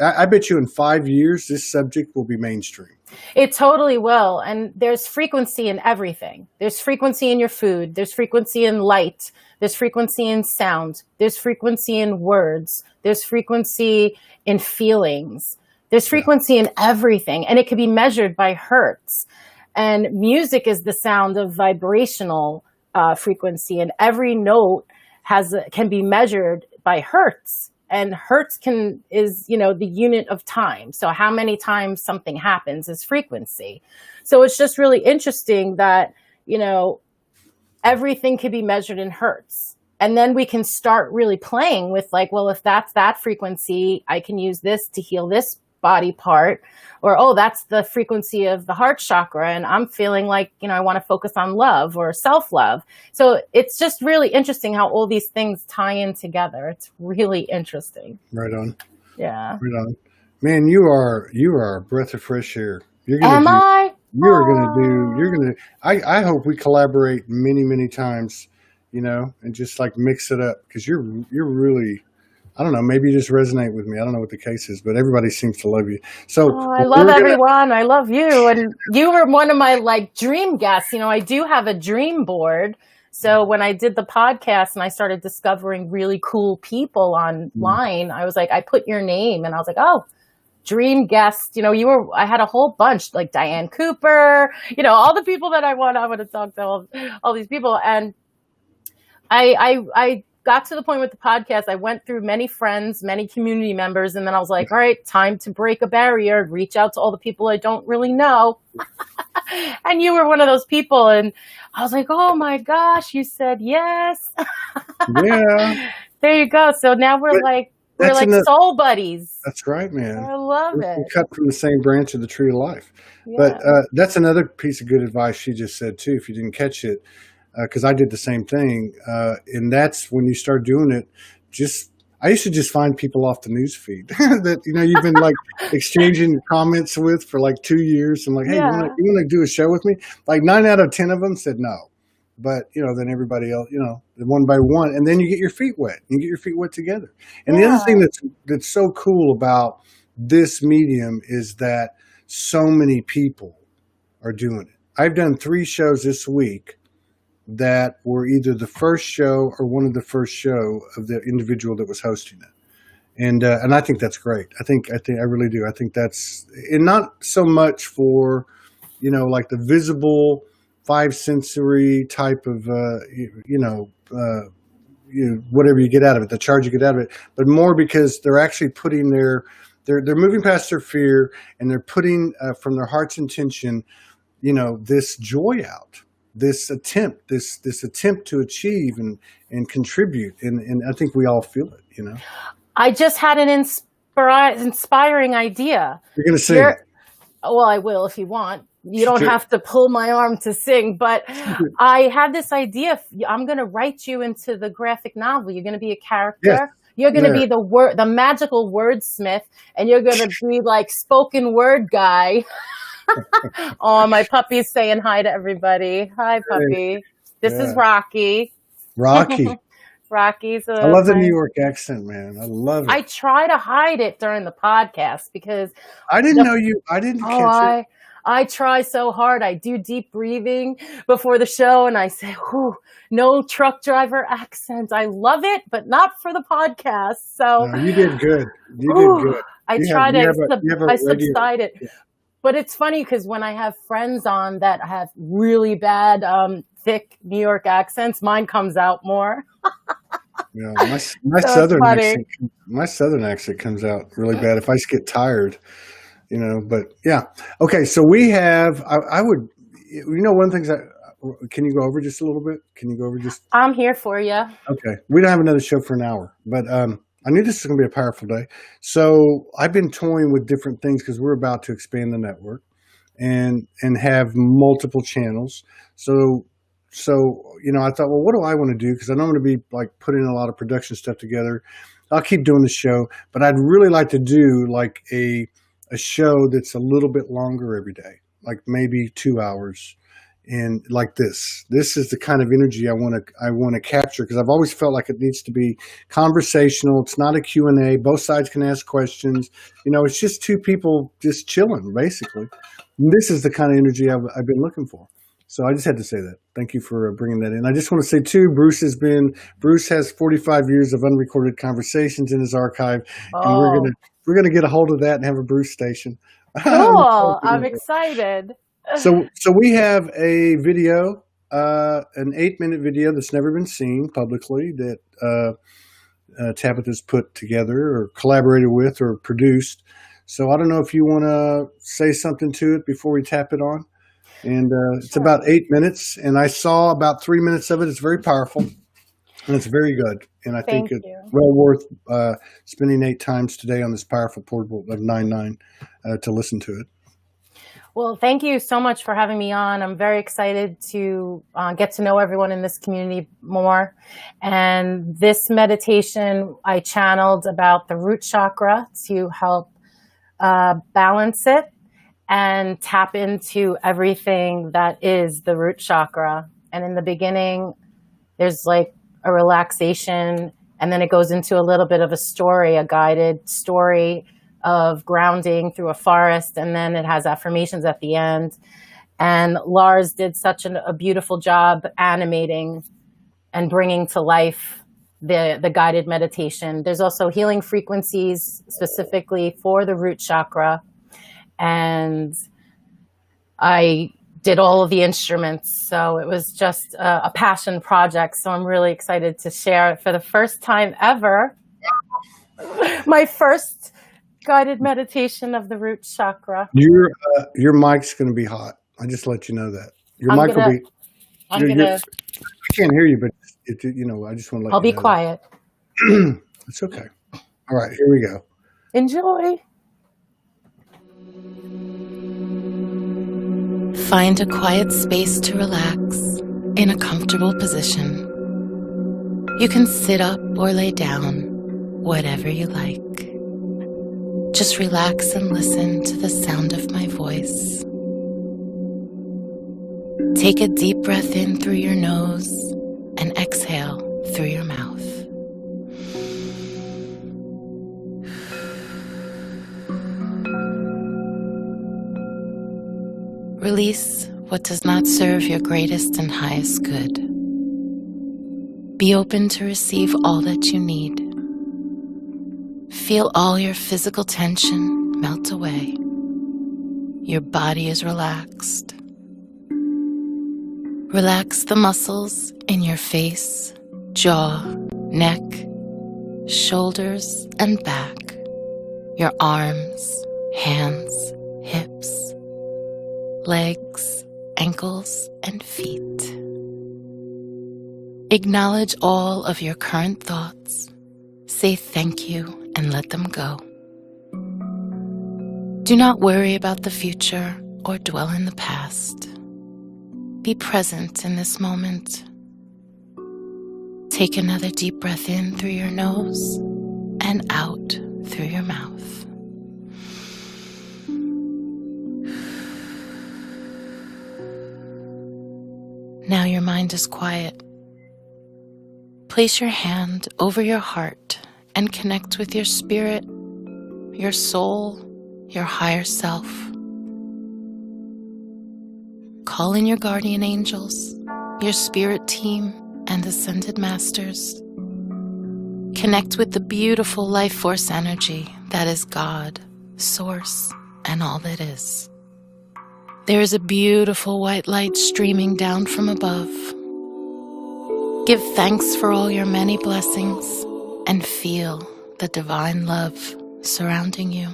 I bet you in 5 years, this subject will be mainstream. It totally will. And there's frequency in everything. There's frequency in your food. There's frequency in light. There's frequency in sound. There's frequency in words. There's frequency in feelings. There's frequency in everything. And it can be measured by hertz. And music is the sound of vibrational frequency, and every note can be measured by hertz. And hertz is the unit of time. So how many times something happens is frequency. So it's just really interesting that, everything can be measured in hertz. And then we can start really playing with like, well, if that's that frequency, I can use this to heal this body part. Or, oh, that's the frequency of the heart chakra, and I'm feeling like, I want to focus on love or self-love. So it's just really interesting how all these things tie in together. It's really interesting. Right on. Yeah. Right on. Man, you are a breath of fresh air. You're I hope we collaborate many, many times, and just like mix it up, because you're really, I don't know, maybe you just resonate with me. I don't know what the case is, but everybody seems to love you. So I love everyone. I love you. And you were one of my dream guests. I do have a dream board. So when I did the podcast and I started discovering really cool people online, I was like, I put your name and I was like, oh, dream guest. I had a whole bunch, like Diane Cooper, all the people that I want to talk to, all these people. And I got to the point with the podcast. I went through many friends, many community members, and then I was like, all right, time to break a barrier, reach out to all the people I don't really know. And you were one of those people. And I was like, oh my gosh, you said yes. Yeah. There you go. So now we're like soul buddies. That's right, man. I love it. We cut from the same branch of the tree of life. Yeah. But that's another piece of good advice she just said too, if you didn't catch it. Because I did the same thing. And that's when you start doing it, I used to just find people off the news feed that, you've been like exchanging comments with for like 2 years. I'm like, hey, you want to do a show with me? Like 9 out of 10 of them said no. But, then everybody else, one by one, and then you get your feet wet. You get your feet wet together. And the other thing that's so cool about this medium is that so many people are doing it. I've done 3 shows this week that were either the first show or one of the first show of the individual that was hosting it. And I think that's great. I really do. I think that's, and not so much for, like the visible 5 sensory type of, whatever you get out of it, the charge you get out of it, but more because they're actually putting they're moving past their fear, and they're putting from their heart's intention, this joy out. This attempt to achieve and contribute. And I think we all feel it, I just had an inspiring idea. You're going to sing. Well, I will if you want. You don't have to pull my arm to sing, but I had this idea. I'm going to write you into the graphic novel. You're going to be a character. Yes. You're going to be the magical wordsmith, and you're going to be like spoken word guy. Oh, my puppy's saying hi to everybody. Hi, puppy. This is Rocky. Rocky. Rocky's. I love the New York accent, man. I love it. I try to hide it during the podcast because I didn't catch it. I try so hard. I do deep breathing before the show, and I say, whew, no truck driver accent. I love it, but not for the podcast. So no, you did good. You did good. I subside it. Yeah. But it's funny because when I have friends on that have really bad, thick New York accents, mine comes out more. Yeah, my southern accent comes out really bad if I just get tired, But yeah, okay. So we have. I would, one of the things can you go over just a little bit? Can you go over just? I'm here for you. Okay, we don't have another show for an hour, but I knew this was going to be a powerful day. So I've been toying with different things because we're about to expand the network and have multiple channels. So I thought, well, what do I want to do? Because I know I'm going to be like putting a lot of production stuff together. I'll keep doing the show, but I'd really like to do like a show that's a little bit longer every day, like maybe 2 hours. And like this is the kind of energy I want to capture, because I've always felt like it needs to be conversational. It's not a Q&A. Both sides can ask questions. It's just 2 people just chilling, basically. And this is the kind of energy I've been looking for. So I just had to say that. Thank you for bringing that in. I just want to say too, Bruce has 45 years of unrecorded conversations in his archive, and we're gonna get a hold of that and have a Bruce station. Cool. I'm excited. So we have a video an 8-minute video that's never been seen publicly that Tabytha's put together or collaborated with or produced. So I don't know if you want to say something to it before we tap it on. And it's about 8 minutes, and I saw about 3 minutes of it. It's very powerful, and it's very good. And I think it's well worth spending 8 times today on this powerful portable of 9.9 to listen to it. Well, thank you so much for having me on. I'm very excited to get to know everyone in this community more. And this meditation I channeled about the root chakra to help balance it and tap into everything that is the root chakra. And in the beginning, there's like a relaxation, and then it goes into a little bit of a story, a guided story of grounding through a forest, and then it has affirmations at the end. And Lars did such a beautiful job animating and bringing to life the guided meditation. There's also healing frequencies specifically for the root chakra. And I did all of the instruments. So it was just a passion project. So I'm really excited to share it for the first time ever. My first guided meditation of the root chakra. Your mic's going to be hot. I just let you know that. Your mic will be. I can't hear you, but I just want to let you know. I'll be quiet. It's okay. All right, here we go. Enjoy. Find a quiet space to relax in a comfortable position. You can sit up or lay down, whatever you like. Just relax and listen to the sound of my voice. Take a deep breath in through your nose and exhale through your mouth. Release what does not serve your greatest and highest good. Be open to receive all that you need. Feel all your physical tension melt away. Your body is relaxed. Relax the muscles in your face, jaw, neck, shoulders, and back. Your arms, hands, hips, legs, ankles, and feet. Acknowledge all of your current thoughts. Say thank you and let them go. Do not worry about the future or dwell in the past. Be present in this moment. Take another deep breath in through your nose and out through your mouth. Now your mind is quiet. Place your hand over your heart and connect with your spirit, your soul, your higher self. Call in your guardian angels, your spirit team, and ascended masters. Connect with the beautiful life force energy that is God, Source, and all that is. There is a beautiful white light streaming down from above. Give thanks for all your many blessings and feel the divine love surrounding you.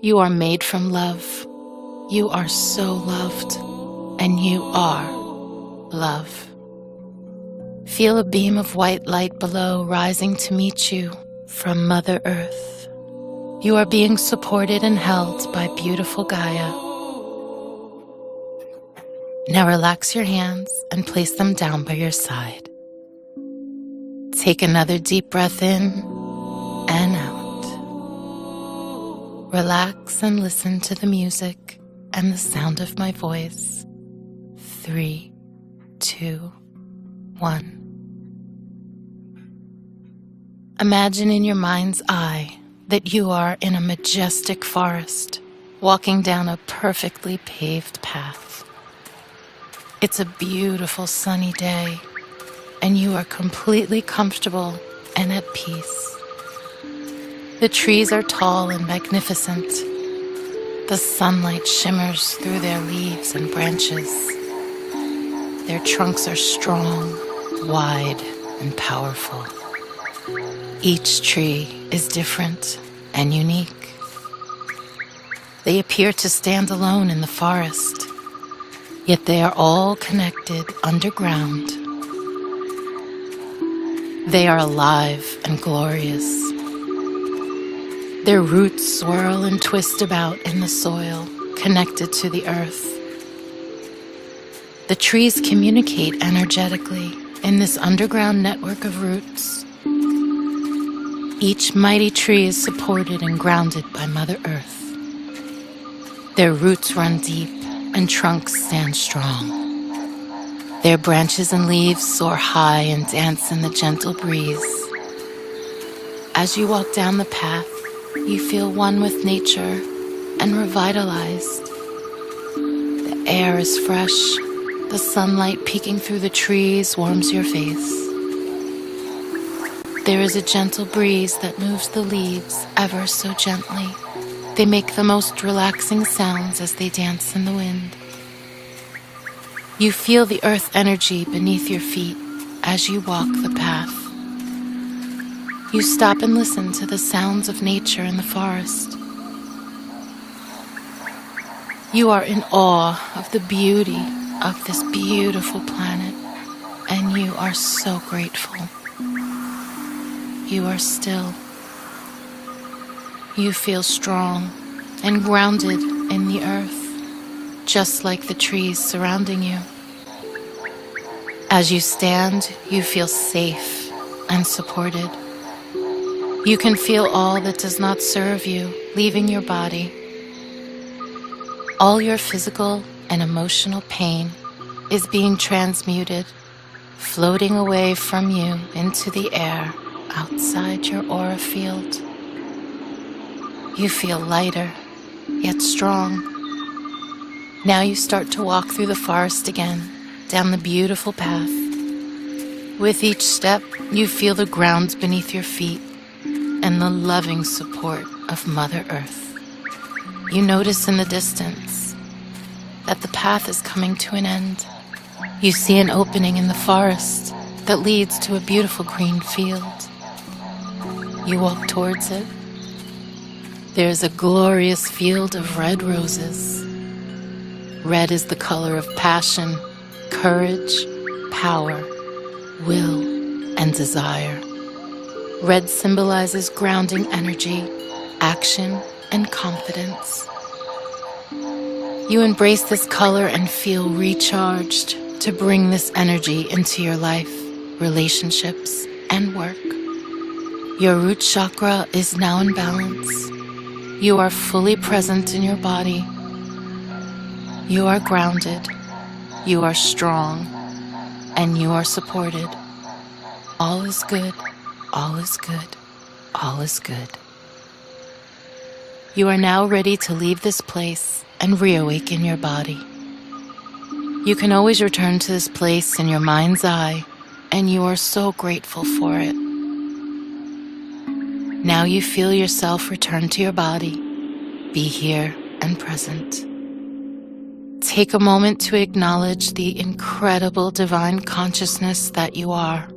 You are made from love. You are so loved, and you are love. Feel a beam of white light below rising to meet you from Mother Earth. You are being supported and held by beautiful Gaia. Now relax your hands and place them down by your side. Take another deep breath in and out. Relax and listen to the music and the sound of my voice. 3, 2, 1. Imagine in your mind's eye that you are in a majestic forest, walking down a perfectly paved path. It's a beautiful sunny day, and you are completely comfortable and at peace. The trees are tall and magnificent. The sunlight shimmers through their leaves and branches. Their trunks are strong, wide, and powerful. Each tree is different and unique. They appear to stand alone in the forest, yet they are all connected underground. They are alive and glorious. Their roots swirl and twist about in the soil, connected to the earth. The trees communicate energetically in this underground network of roots. Each mighty tree is supported and grounded by Mother Earth. Their roots run deep and trunks stand strong. Their branches and leaves soar high and dance in the gentle breeze. As you walk down the path, you feel one with nature and revitalized. The air is fresh. The sunlight peeking through the trees warms your face. There is a gentle breeze that moves the leaves ever so gently. They make the most relaxing sounds as they dance in the wind. You feel the earth energy beneath your feet as you walk the path. You stop and listen to the sounds of nature in the forest. You are in awe of the beauty of this beautiful planet, and you are so grateful. You are still. You feel strong and grounded in the earth, just like the trees surrounding you. As you stand, you feel safe and supported. You can feel all that does not serve you leaving your body. All your physical and emotional pain is being transmuted, floating away from you into the air outside your aura field. You feel lighter, yet strong. Now you start to walk through the forest again, down the beautiful path. With each step, you feel the ground beneath your feet and the loving support of Mother Earth. You notice in the distance that the path is coming to an end. You see an opening in the forest that leads to a beautiful green field. You walk towards it. There's a glorious field of red roses. Red is the color of passion, courage, power, will, and desire. Red symbolizes grounding energy, action, and confidence. You embrace this color and feel recharged to bring this energy into your life, relationships, and work. Your root chakra is now in balance. You are fully present in your body. You are grounded. You are strong. And you are supported. All is good. All is good. All is good. You are now ready to leave this place and reawaken your body. You can always return to this place in your mind's eye, and you are so grateful for it. Now you feel yourself return to your body. Be here and present. Take a moment to acknowledge the incredible divine consciousness that you are.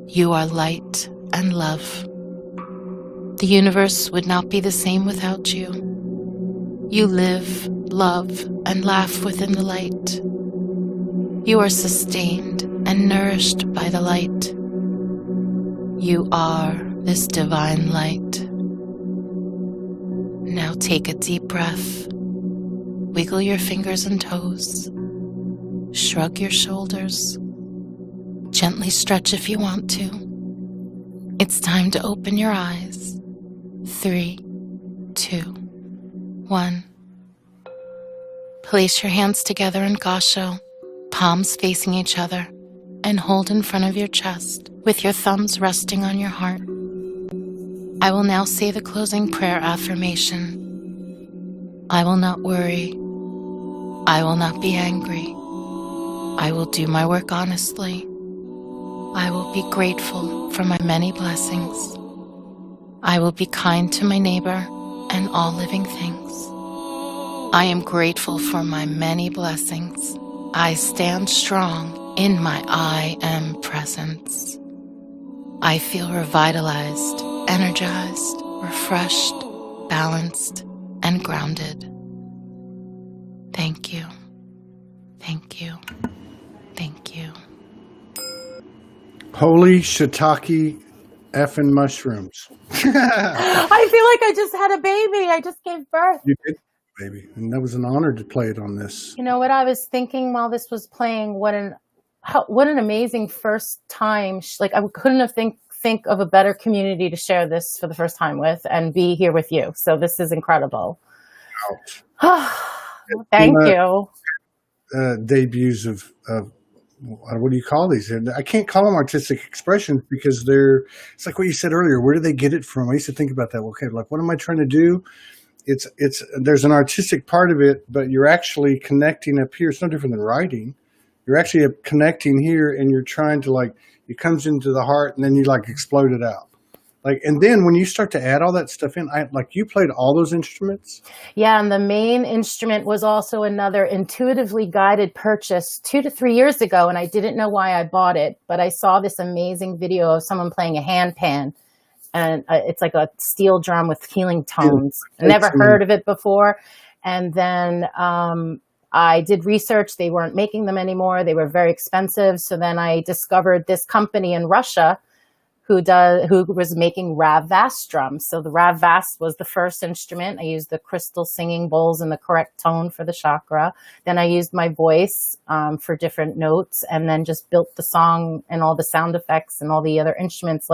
You are light and love. The universe would not be the same without you. You live, love, and laugh within the light. You are sustained and nourished by the light. You are this divine light. Now take a deep breath. Wiggle your fingers and toes. Shrug your shoulders. Gently stretch if you want to. It's time to open your eyes. 3, 2, 1. Place your hands together in Gasho, palms facing each other, and hold in front of your chest with your thumbs resting on your heart. I will now say the closing prayer affirmation. I will not worry. I will not be angry. I will do my work honestly. I will be grateful for my many blessings. I will be kind to my neighbor and all living things. I am grateful for my many blessings. I stand strong in my I am presence. I feel revitalized, energized, refreshed, balanced, and grounded. Thank you. Thank you. Thank you. Holy shiitake effing mushrooms. I feel like I just had a baby. I just gave birth. You did, baby. And that was an honor to play it on this. You know what I was thinking while this was playing? What an amazing first time. Like I couldn't have think of a better community to share this for the first time with and be here with you. So this is incredible. Thank you. Debuts of what do you call these? And I can't call them artistic expressions because it's like what you said earlier. Where do they get it from? I used to think about that. Okay, like what am I trying to do? There's an artistic part of it, but you're actually connecting up here. It's no different than writing. You're actually connecting here, and you're trying to it comes into the heart, and then you explode it out. And then when you start to add all that stuff in, you played all those instruments. Yeah, and the main instrument was also another intuitively guided purchase 2 to 3 years ago, and I didn't know why I bought it, but I saw this amazing video of someone playing a handpan, and it's like a steel drum with healing tones. I never heard of it before, and then I did research. They weren't making them anymore. They were very expensive, so then I discovered this company in Russia who was making Rav Vast drums. So the Rav Vast was the first instrument. I used the crystal singing bowls in the correct tone for the chakra. Then I used my voice for different notes, and then just built the song and all the sound effects and all the other instruments.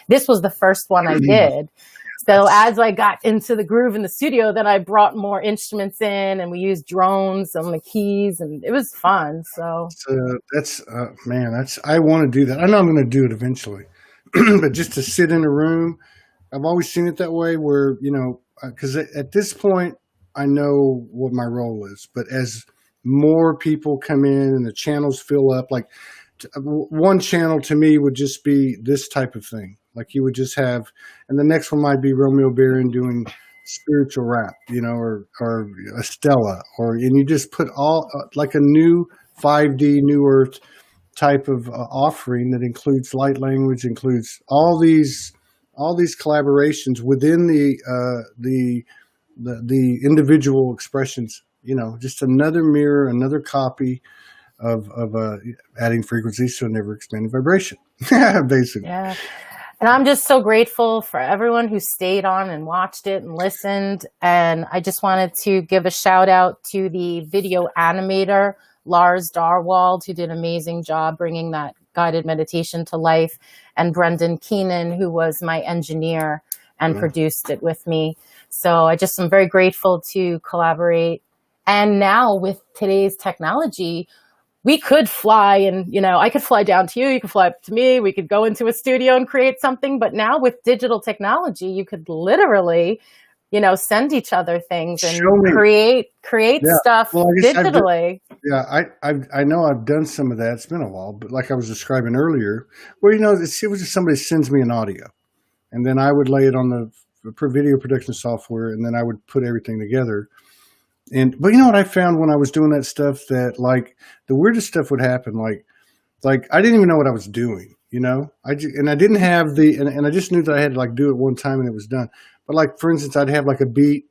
This was the first one I did. So as I got into the groove in the studio, then I brought more instruments in, and we used drones and the keys, and it was fun. So I want to do that. I know I'm going to do it eventually. But just to sit in a room, I've always seen it that way where, because at this point, I know what my role is. But as more people come in and the channels fill up, one channel to me would just be this type of thing. You would just have, and the next one might be Romeo Barron doing spiritual rap, or Estella, and you just put all a new 5D, New Earth type of offering that includes light language, includes all these collaborations within the individual expressions. Just another mirror, another copy of adding frequencies to an ever expanding vibration, basically. Yeah. And I'm just so grateful for everyone who stayed on and watched it and listened. And I just wanted to give a shout out to the video animator, Lars Darwald, who did an amazing job bringing that guided meditation to life, and Brendan Keenan, who was my engineer and produced it with me. So I just am very grateful to collaborate. And now with today's technology, we could fly and, I could fly down to you, you could fly up to me, we could go into a studio and create something. But now with digital technology, you could literally, send each other things and create stuff digitally. I know I've done some of that. It's been a while, but like I was describing earlier, where, it was just somebody sends me an audio, and then I would lay it on the video production software, and then I would put everything together. But you know what I found when I was doing that stuff, that the weirdest stuff would happen. Like I didn't even know what I was doing, I didn't have and I just knew that I had to do it one time and it was done. But for instance, I'd have a beat,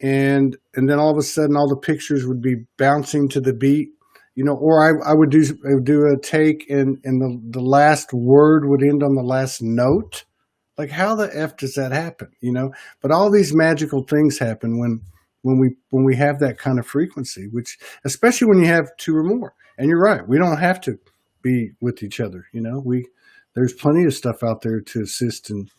and then all of a sudden all the pictures would be bouncing to the beat, or I would do a take, and the last word would end on the last note. How the F does that happen? But all these magical things happen when we have that kind of frequency, which, especially when you have two or more. And you're right, we don't have to be with each other. There's plenty of stuff out there to assist and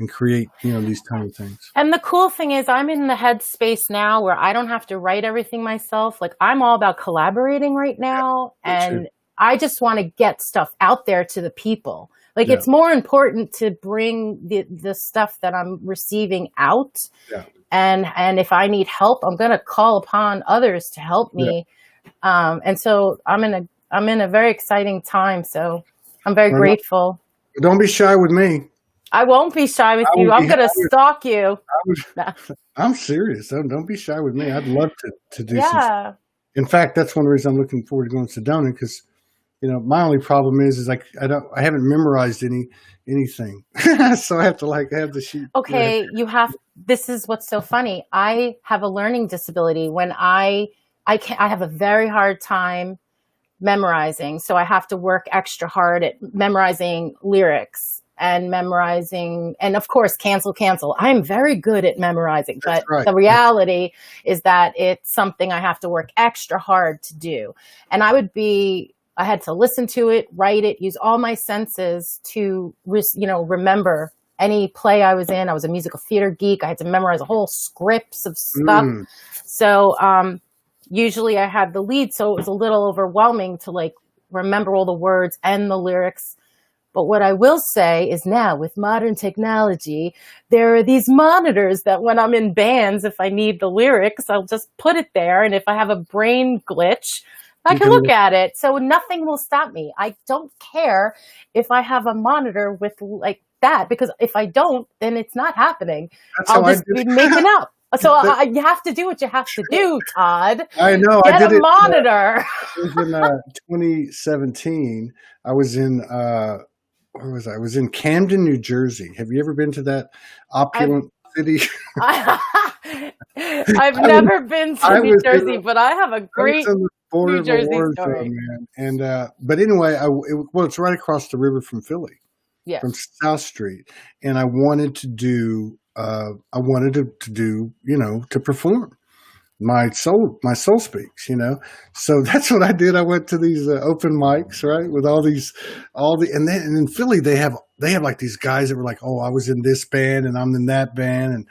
create, these kind of things. And the cool thing is, I'm in the headspace now where I don't have to write everything myself. I'm all about collaborating right now. And I just want to get stuff out there to the people. It's more important to bring the stuff that I'm receiving out. Yeah. And if I need help, I'm going to call upon others to help me. Yeah. And so I'm in a very exciting time. So I'm very grateful. Don't be shy with me. I won't be shy with you. I'm going to stalk you. I'm serious. Don't be shy with me. I'd love to do some. In fact, that's one reason I'm looking forward to going to Sedona, because my only problem is like I haven't memorized anything, so I have to have the sheet. Okay, this is what's so funny. I have a learning disability. When I have a very hard time memorizing, so I have to work extra hard at memorizing lyrics and memorizing, and of course, cancel. I'm very good at memorizing, but the reality is that it's something I have to work extra hard to do. And I had to listen to it, write it, use all my senses to, remember any play I was in. I was a musical theater geek. I had to memorize a whole scripts of stuff. So, usually I had the lead, so it was a little overwhelming to remember all the words and the lyrics. But what I will say is now with modern technology, there are these monitors that when I'm in bands, if I need the lyrics, I'll just put it there. And if I have a brain glitch, I can look at it. So nothing will stop me. I don't care if I have a monitor with that, because if I don't, then it's not happening. I'll just be making up. So you have to do what you have to do, Todd. I know. Get I did a monitor. It was in 2017. I was in where was I? I was in Camden, New Jersey. Have you ever been to that opulent city? I've never been to New Jersey, but I have a great New Jersey story. Man. And but anyway, it's right across the river from Philly, from South Street, and I wanted to do. To perform my soul speaks, So that's what I did. I went to these open mics, right, with and in Philly they have like these guys that were like, oh, I was in this band and I'm in that band,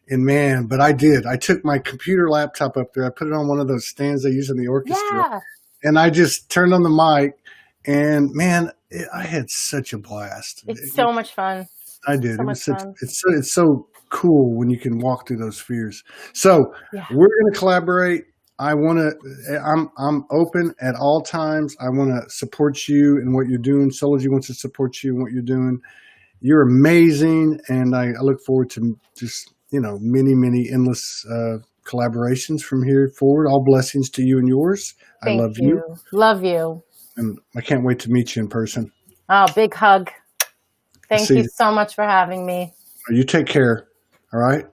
and man, but I took my computer laptop up there, I put it on one of those stands they use in the orchestra, and I just turned on the mic, and man, I had such a blast. It's so much fun. I did. It's so cool when you can walk through those fears. So we're going to collaborate. I'm open at all times. I want to support you in what you're doing. Soulogy wants to support you in what you're doing. You're amazing. And I look forward to just, many endless collaborations from here forward. All blessings to you and yours. I love you. Love you. And I can't wait to meet you in person. Oh, big hug. Thank you so much for having me. You take care. All right.